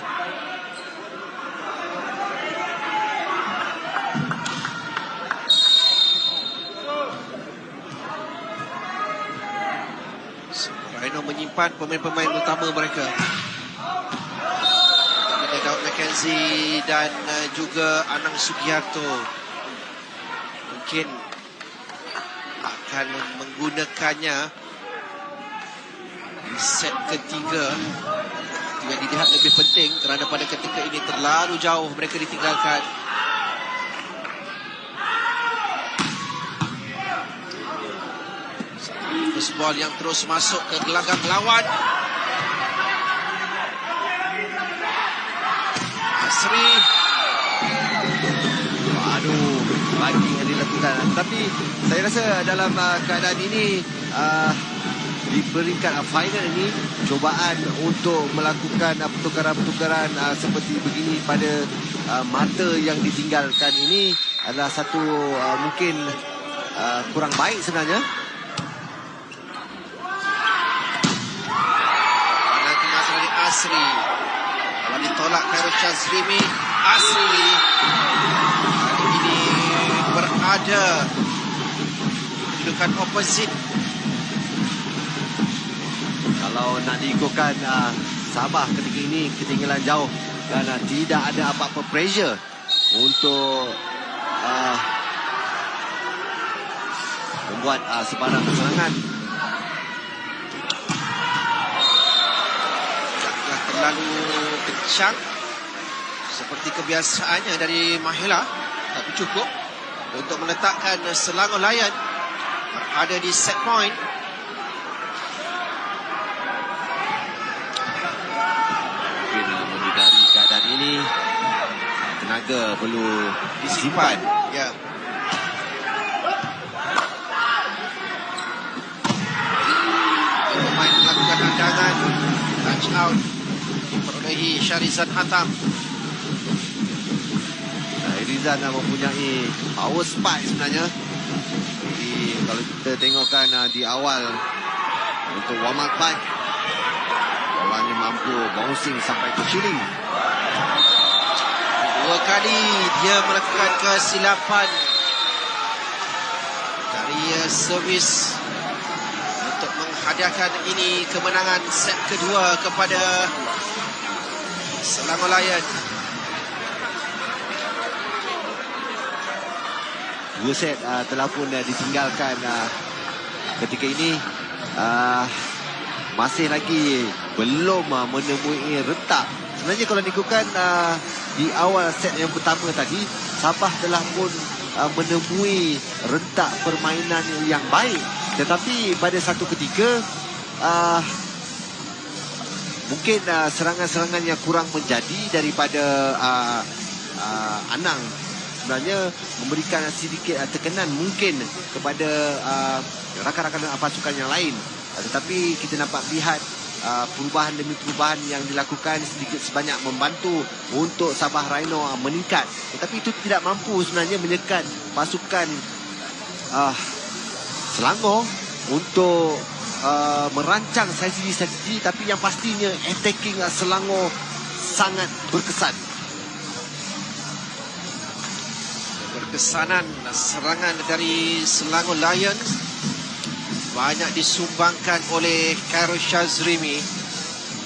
Rhino menyimpan pemain-pemain utama mereka. Ada Daud Mackenzie dan juga Anang Sugiarto. Mungkin akan menggunakannya di set ketiga. Yang dilihat lebih penting kerana pada ketika ini terlalu jauh mereka ditinggalkan. First ball yang terus masuk ke gelanggang lawan. Asri. Aduh, bagi yang dilakukan. Tapi saya rasa dalam keadaan ini, di peringkat final ini, cubaan untuk melakukan pertukaran-pertukaran seperti begini pada mata yang ditinggalkan ini adalah satu mungkin kurang baik sebenarnya. Panah kemas dari Asri. Kalau ditolak Khairul Shazrimi, Asri kali ini berada di kedudukan opposite. Kalau nak diikutkan Sabah ketika ini ketinggalan jauh dan tidak ada apa-apa pressure untuk membuat sebarang serangan. Taklah terlalu kencang seperti kebiasaannya dari Mahela, tapi cukup untuk meletakkan Selangor Lion ada di set point. Dari keadaan ini tenaga perlu disimpan. Ya. Pemain melakukan tendangan, touch out diperolehi Syarizan Hatam. Rizan mempunyai power spike sebenarnya. Jadi kalau kita tengokkan di awal untuk warm up fight, lawannya mampu bouncing sampai ke ceiling. Dua kali dia melakukan kesilapan dari servis untuk menghadiahkan ini kemenangan set kedua kepada Selangor Lion. Dua set telah pun ditinggalkan ketika ini. Masih lagi belum menemui rentak. Sebenarnya kalau diikutkan di awal set yang pertama tadi, Sabah telah pun menemui rentak permainan yang baik. Tetapi pada satu ketika mungkin serangan-serangan yang kurang menjadi daripada Anang sebenarnya memberikan sedikit tekanan mungkin kepada rakan-rakan pasukan yang lain. Tetapi kita nampak lihat perubahan demi perubahan yang dilakukan sedikit sebanyak membantu untuk Sabah Rhino meningkat. Tetapi itu tidak mampu sebenarnya menyekat pasukan Selangor untuk merancang strategi-strategi. Tapi yang pastinya attacking Selangor sangat berkesan. Berkesanan serangan dari Selangor Lions banyak disumbangkan oleh Khairul Shazrimi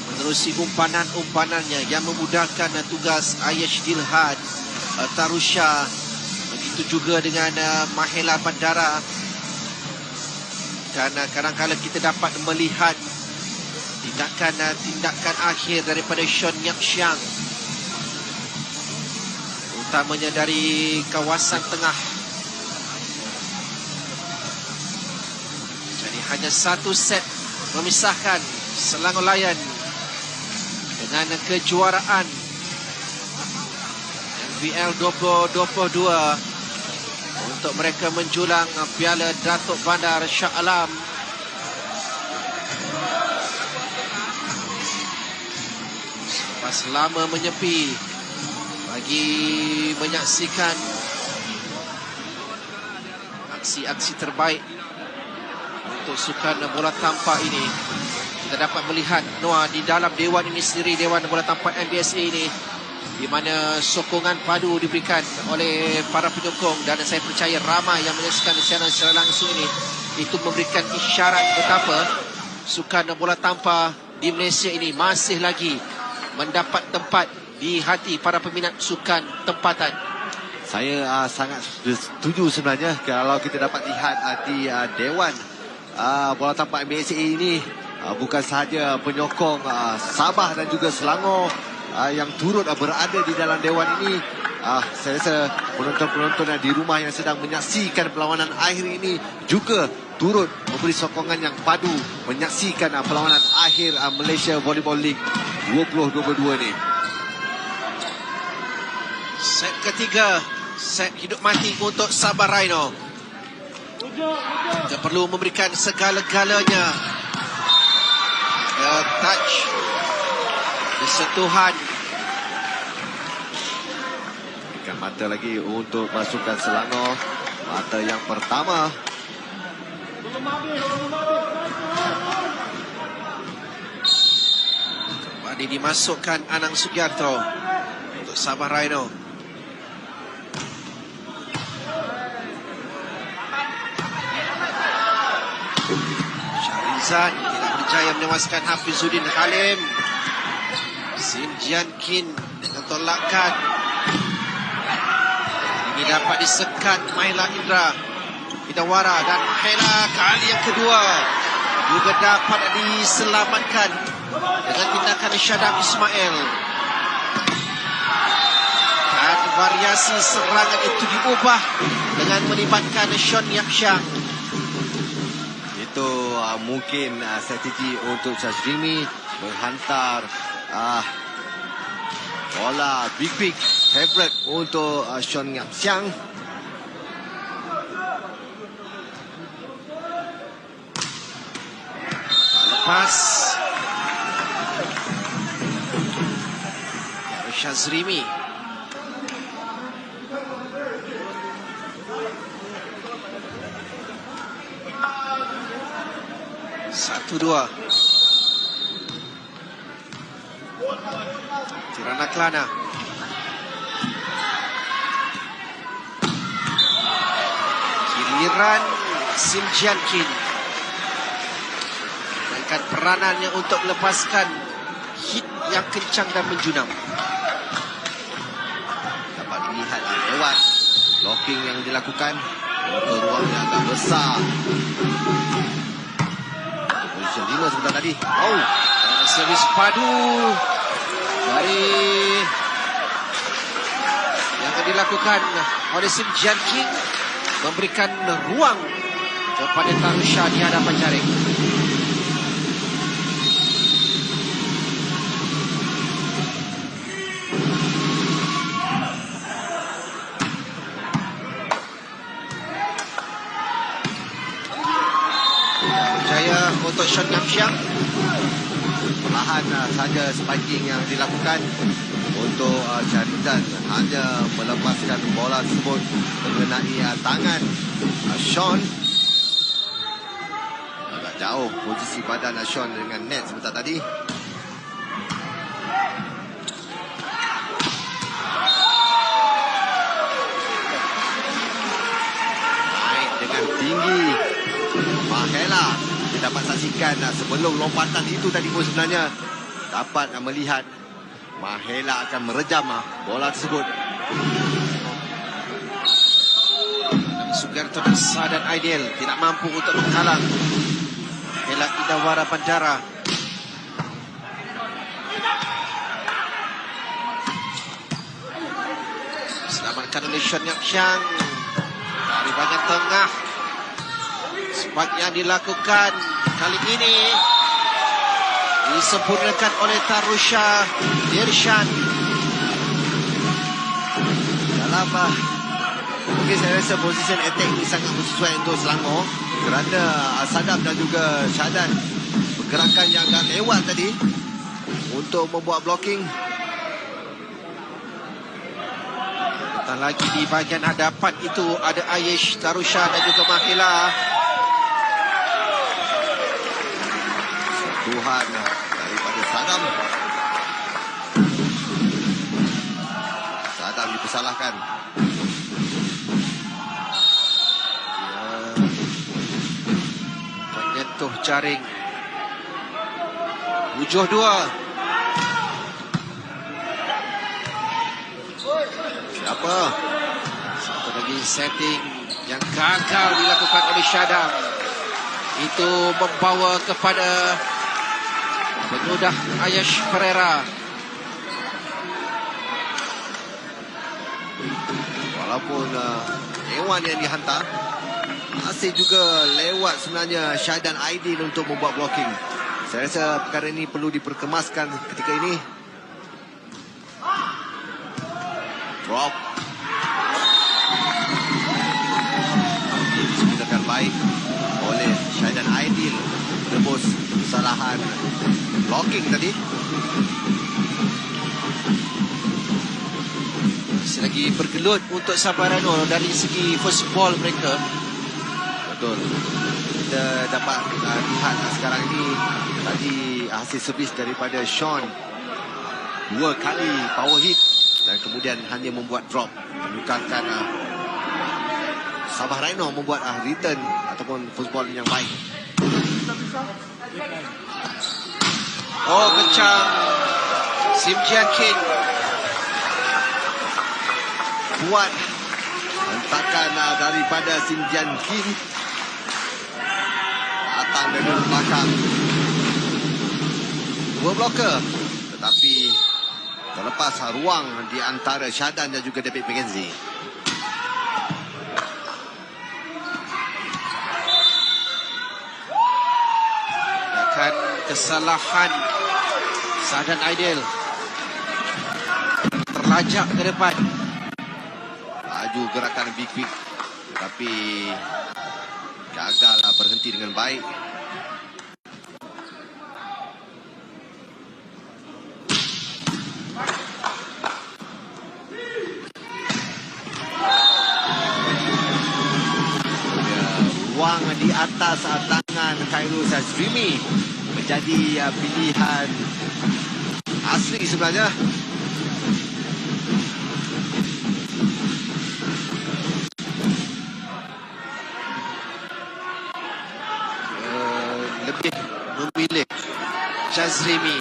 menerusi umpanan-umpanannya yang memudahkan tugas Ayash Dilhad, Tarusha, begitu juga dengan Mahela Bandara. Dan kadang-kadang kita dapat melihat tindakan akhir daripada Sean Yap Siang, utamanya dari kawasan tengah. Hanya satu set memisahkan Selangor Lion dengan kejuaraan NVL 2022 untuk mereka menjulang Piala Datuk Bandar Shah Alam. Selepas lama menyepi bagi menyaksikan aksi-aksi terbaik untuk sukan bola tampar ini, kita dapat melihat Noah di dalam dewan ini sendiri, Dewan Bola Tampar NBSA ini, di mana sokongan padu diberikan oleh para penyokong, dan saya percaya ramai yang menyaksikan secara langsung ini. Itu memberikan isyarat betapa sukan bola tampar di Malaysia ini masih lagi mendapat tempat di hati para peminat sukan tempatan. Saya sangat setuju sebenarnya kalau kita dapat lihat di Dewan Bola Tampar MBSA ini, bukan sahaja penyokong Sabah dan juga Selangor yang turut berada di dalam dewan ini. Saya rasa penonton-penonton di rumah yang sedang menyaksikan perlawanan akhir ini juga turut memberi sokongan yang padu menyaksikan perlawanan akhir Malaysia Volleyball League 2022 ini. Set ketiga, set hidup mati untuk Sabah Rhino. Kita perlu memberikan segala-galanya. Touch, sentuhan. Berikan mata lagi untuk pasukan Selangor. Mata yang pertama. Kembali dimasukkan Anang Sugiarto untuk Sabah Rhino. Syahrizan tidak berjaya menewaskan Hafizuddin Halim. Sim Jian Kin dengan tolakan. Ini dapat disekat Mahela Indawara, dan Mahela kali yang kedua juga dapat diselamatkan dengan tindakan Syadam Ismail. Dan variasi serangan itu diubah dengan melibatkan Sean Yap Siang. Itu mungkin strategi untuk Syazrimi menghantar bola big favorite untuk Sean Yap Siang. Lepas Syazrimi. Satu dua. Tirana Kelana. Giliran Sim Jian Kin. Mainkan peranannya untuk melepaskan hit yang kencang dan menjunam. Dapat dilihat lewat blocking yang dilakukan untuk ruang yang agak besar. Posisi 5 sebentar tadi. Oh, servis padu dari yang dilakukan oleh Sim Jian King, memberikan ruang kepada Tarusha di hadapan jaring. Berjaya untuk Sean Yap Siang. perlahan saja spiking yang dilakukan untuk Syahrizan hanya melepaskan bola tersebut mengenai tangan Sean. Agak jauh posisi badan Sean dengan net sebentar tadi. Naik dengan tinggi Mahela. Kita dapat saksikan sebelum lompatan itu tadi pun sebenarnya dapat melihat Mahela akan merejam bola tersebut. Sugiarto dan Sadan Aidil tidak mampu untuk menghalang Mahela Indawara Bandara. Selamatkan oleh Sean Yap Siang dari bahagian tengah. Spike yang dilakukan kali ini disempurnakan oleh Tarusha Dirshan. Dalam mungkin saya rasa position attack ini sangat sesuai untuk Selangor kerana Sadam dan juga Syadan pergerakan yang agak lewat tadi untuk membuat blocking. Datang lagi di bahagian hadapan itu ada Aish, Tarusha dan juga Mahela. Tuhan daripada Sadam. Sadam dipersalahkan. Menyentuh jaring. 7-2. Siapa? Satu lagi setting yang gagal dilakukan oleh Syadam. Itu membawa kepada penyudah Ayash Pereira. Walaupun Ewan yang dihantar, masih juga lewat sebenarnya Syadan Aidil untuk membuat blocking. Saya rasa perkara ini perlu diperkemaskan ketika ini. Drop. Digunakan baik oleh Syadan Aidil. Tebus kesalahan blocking tadi. Masih lagi bergelut untuk Sabah Rhino dari segi first ball mereka. Betul. Kita dapat lihat sekarang ini tadi hasil servis daripada Sean 2 kali power hit dan kemudian hanya membuat drop, menukarkan Sabah Rhino membuat return ataupun first ball yang baik. Oh, kencang Sim Jian Kin. Kuat hentakan daripada Sim Jian Kin. Datang dari belakang. 2 bloker. Tetapi terlepas ruang di antara Syadan dan juga David McKenzie. Akan kesalahan Syadan Aidil. Terlajak ke depan. Laju gerakan big quick. Tapi gagal berhenti dengan baik. Ruang di atas tangan Khairul Sazrimi menjadi pilihan asli sebenarnya. Lebih memilih Sazrimi.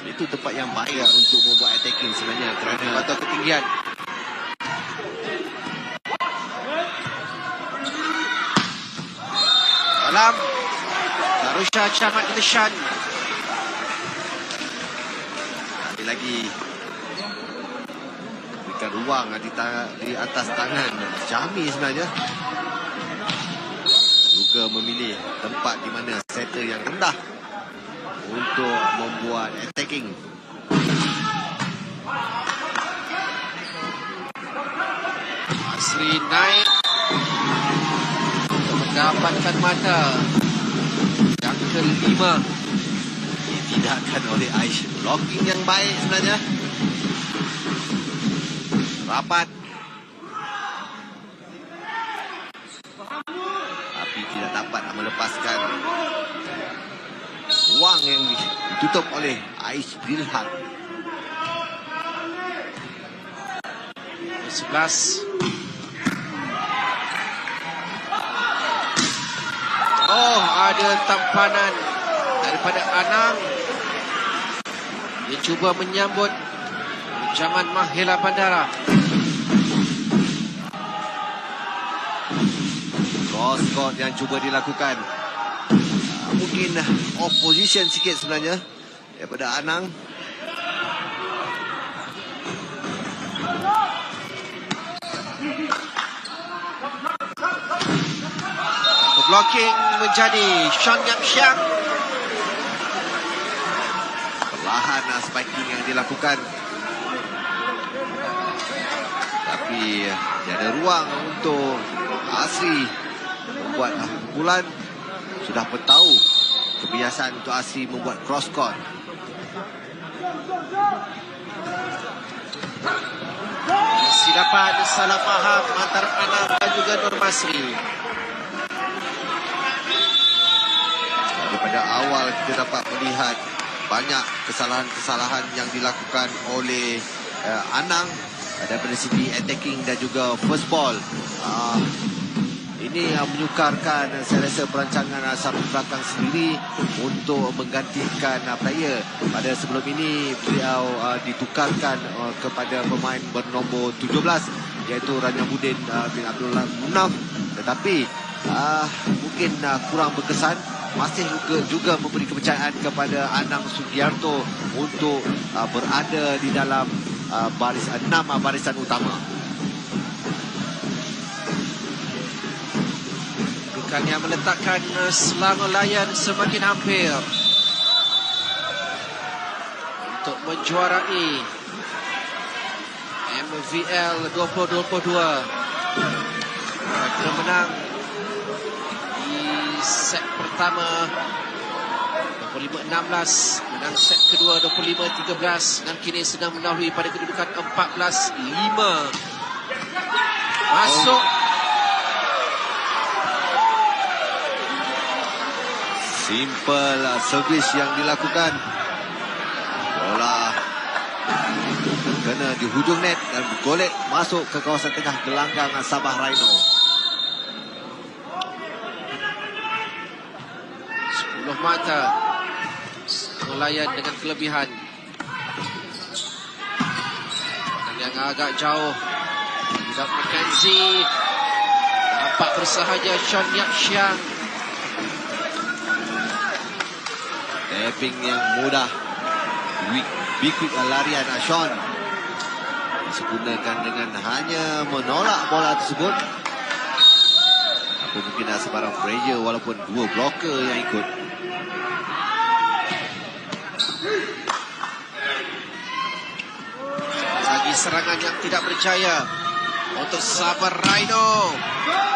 Itu tempat yang baik untuk membuat attacking sebenarnya kerana Atau ketinggian. Dalam Darusha Camat Nishan. lagi berikan ruang di atas tangan Jami sebenarnya. Juga memilih tempat di mana setter yang rendah untuk membuat attacking. Asri naik untuk mendapatkan mata yang kelima. Ditidakkan oleh Aish. Blocking yang baik sebenarnya. Rapat. Tapi tidak dapat melepaskan ruang yang ditutup oleh Aish Bilhan. 11. Oh, ada tampanan daripada Anang. Dia cuba menyambut jangan Mahela Bandara. Cross court yang cuba dilakukan. Mungkin off position sikit sebenarnya daripada Anang. Blocking menjadi Sean Yap Siang. Perlahan spiking yang dilakukan. Tapi tiada ruang untuk Asri membuat pukulan. Sudah pun tahu kebiasaan untuk Asri membuat cross court. Silapan salah faham antara Anang dan juga Nur Masri. Pada awal kita dapat melihat banyak kesalahan-kesalahan yang dilakukan oleh Anang daripada segi attacking dan juga first ball. Ini menyukarkan saya rasa perancangan Sabtu belakang sendiri untuk menggantikan player. Pada sebelum ini beliau ditukarkan kepada pemain bernombor 17 iaitu Ranyamuddin bin Abdullah Munaf. Tetapi mungkin kurang berkesan. Masih juga memberi kepercayaan kepada Anang Sugiarto untuk berada di dalam barisan utama. Bukannya meletakkan Selangor Lion semakin hampir untuk menjuarai MVL 2022. Mereka menang di set pertama 25-16 Menang set kedua 25-13 dan kini sedang mendahului pada kedudukan 14-5. Masuk. Simple servis yang dilakukan. Bola kena di hujung net dan bergolek masuk ke kawasan tengah gelanggang Sabah Rhino. 10 mata melayan dengan kelebihan. Yang agak jauh. Tidak McKenzie. Nampak bersahaja Sean Yap Siang. Tapping yang mudah. Big larian Sean disempurnakan dengan hanya menolak bola tersebut. Apa mungkin ada sebarang pressure walaupun dua blocker yang ikut. Lagi serangan yang tidak berjaya untuk Sabah Rhino.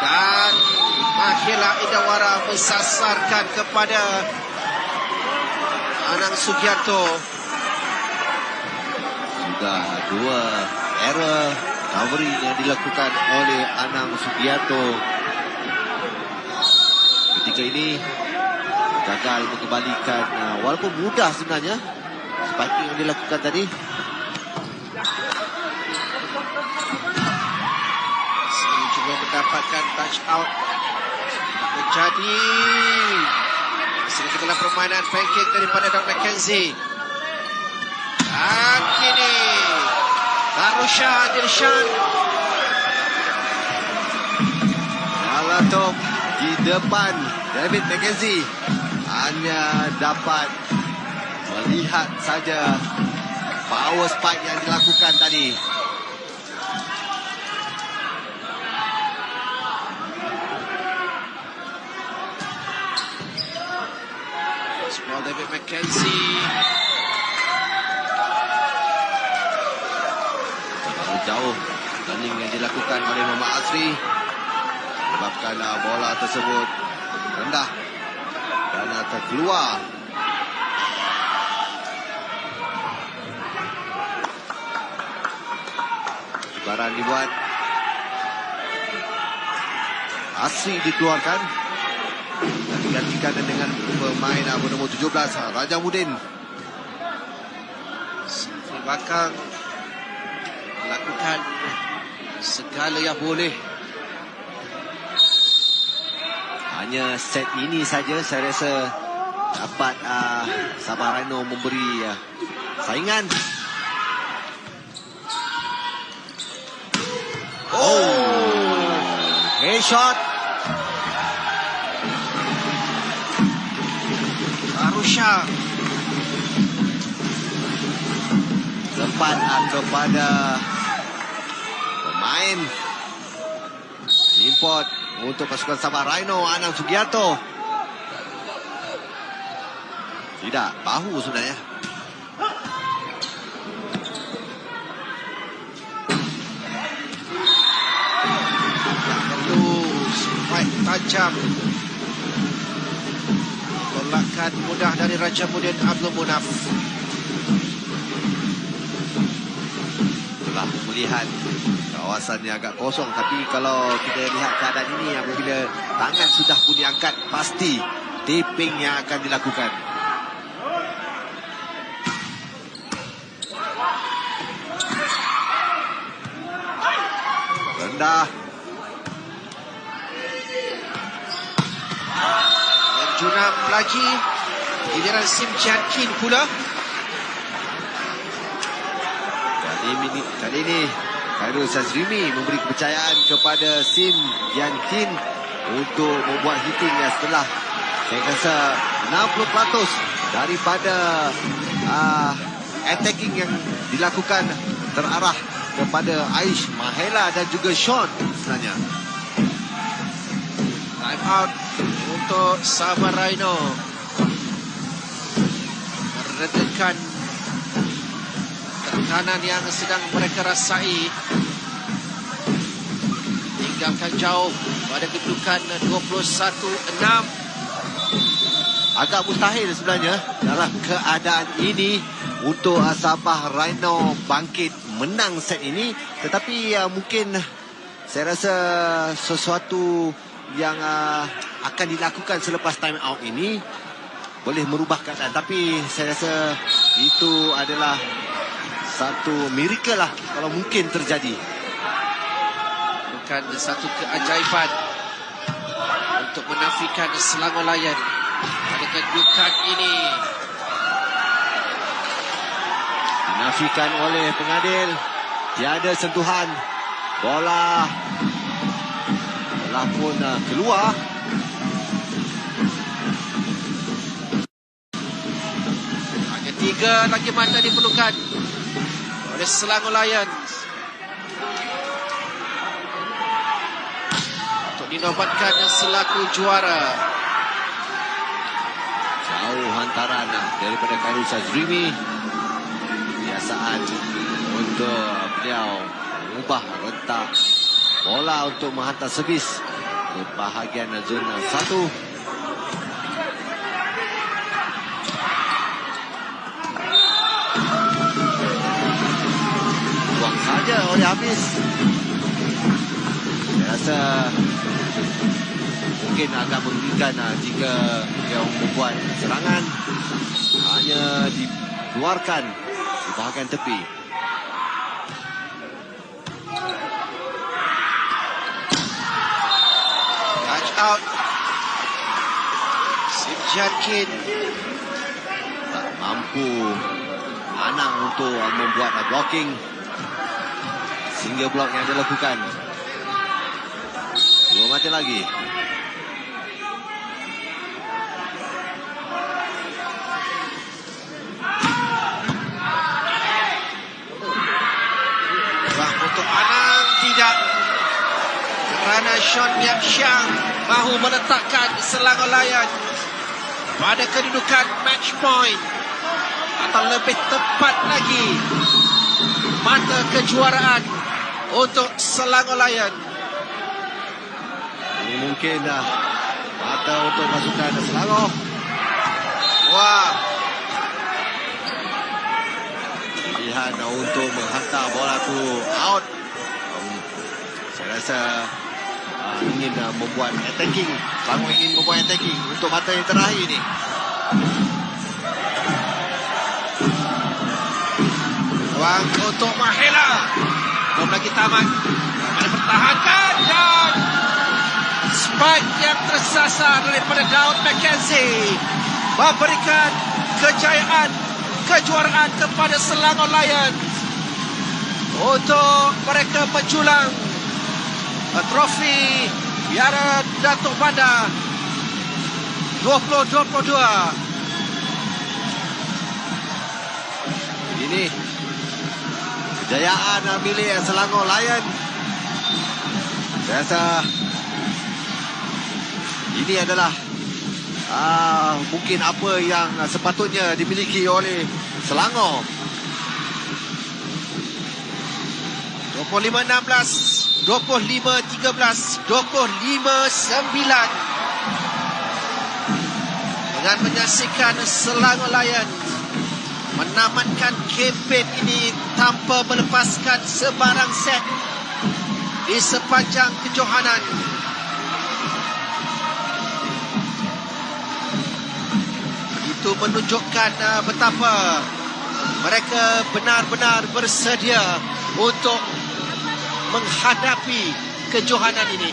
Dan Mahela Indawara mensasarkan kepada Anang Sugiarto. Sudah dua error covering yang dilakukan oleh Anang Sugiarto. Ketika ini gagal mengembalikan, walaupun mudah sebenarnya spiking yang dilakukan tadi. Sini juga mendapatkan touch out. Menjadi masih dalam permainan pancake daripada Doug McKenzie. Dan kini Arusha Dilshan. Alatom di depan David McKenzie hanya dapat melihat saja power spike yang dilakukan tadi. Small David McKenzie. Jauh running yang dilakukan oleh Muhammad Asri menyebabkan bola tersebut rendah dan terkeluar. Sebaran dibuat. Asri dikeluarkan dan digantikan dengan pemain bernomor 17 Raja Mudin. Di belakang lakukan segala yang boleh. Hanya set ini saja saya rasa dapat Sabah Rhino memberi saingan. Headshot. Arusha. Sempat kepada pemain import untuk pasukan Sabah Rhino, Anang Sugiarto. Tidak, bahu sebenarnya. Perlu spike tajam. Tolakan mudah dari Raja Mudin Abdul Munaf. Telah melihat kawasan yang agak kosong, tapi kalau kita lihat keadaan ini apabila tangan sudah pun diangkat, pasti taping yang akan dilakukan. Rendah. Dan Junam lagi. Giliran Sim Jian Kin pula. Kali ini Khairul Sazrimi memberi kepercayaan kepada Sim Yan Kin untuk membuat hitting setelah saya rasa 60% daripada attacking yang dilakukan terarah kepada Aish, Mahela dan juga Sean sebenarnya. Time out untuk Sabah Rhino. Meredakan tekanan yang sedang mereka rasai. Tinggalkan jauh pada kedudukan 21-6. agak mustahil sebenarnya dalam keadaan ini untuk Sabah Rhino bangkit menang set ini. Tetapi mungkin saya rasa sesuatu yang akan dilakukan selepas time out ini boleh merubah keadaan. Tapi saya rasa itu adalah satu miracle lah kalau mungkin terjadi. Bukan satu keajaiban untuk menafikan Selangor Lion pada kedudukan ini. Dinafikan oleh pengadil. Tiada sentuhan. Bola pun keluar. Hanya 3 lagi mata diperlukan oleh Selangor Lions untuk dinobatkan selaku juara. Jauh hantaran daripada Khairul Syazrimi. Biasaan untuk beliau mengubah rentak bola untuk menghantar servis ke bahagian zona 1. Buang saja oleh habis. Saya rasa mungkin agak merugikan jika dia membuat serangan hanya dikeluarkan di bahagian tepi. Touch out. Sim Jankin Tak mampu Anang untuk membuat blocking. Single block yang dilakukan. 2 mata lagi. untuk Anang tidak, kerana Sean Yap Siang mahu meletakkan Selangor Lion pada kedudukan match point, atau lebih tepat lagi mata kejuaraan untuk Selangor Lion. Ini mungkin mata untuk pasukan Selangor. Wah, pilihan untuk menghantar bola tu out. Saya rasa ingin membuat attacking. Selangor ingin membuat attacking untuk mata yang terakhir ni. ruang untuk Mahela. Belum lagi tamat. Ada pertahankan dan spike yang tersasar daripada Daud Mackenzie memberikan kejayaan kejuaraan kepada Selangor Lions untuk mereka menjulang trofi Piala Datuk Bandar 2022. Ini kejayaan milik Selangor Lions. Saya rasa ini adalah mungkin apa yang sepatutnya dimiliki oleh Selangor. 25-16, 25-13, 25-9. Dengan menyaksikan Selangor Lions menamatkan kempen ini tanpa melepaskan sebarang set di sepanjang kejohanan. Itu menunjukkan betapa mereka benar-benar bersedia untuk menghadapi kejohanan ini.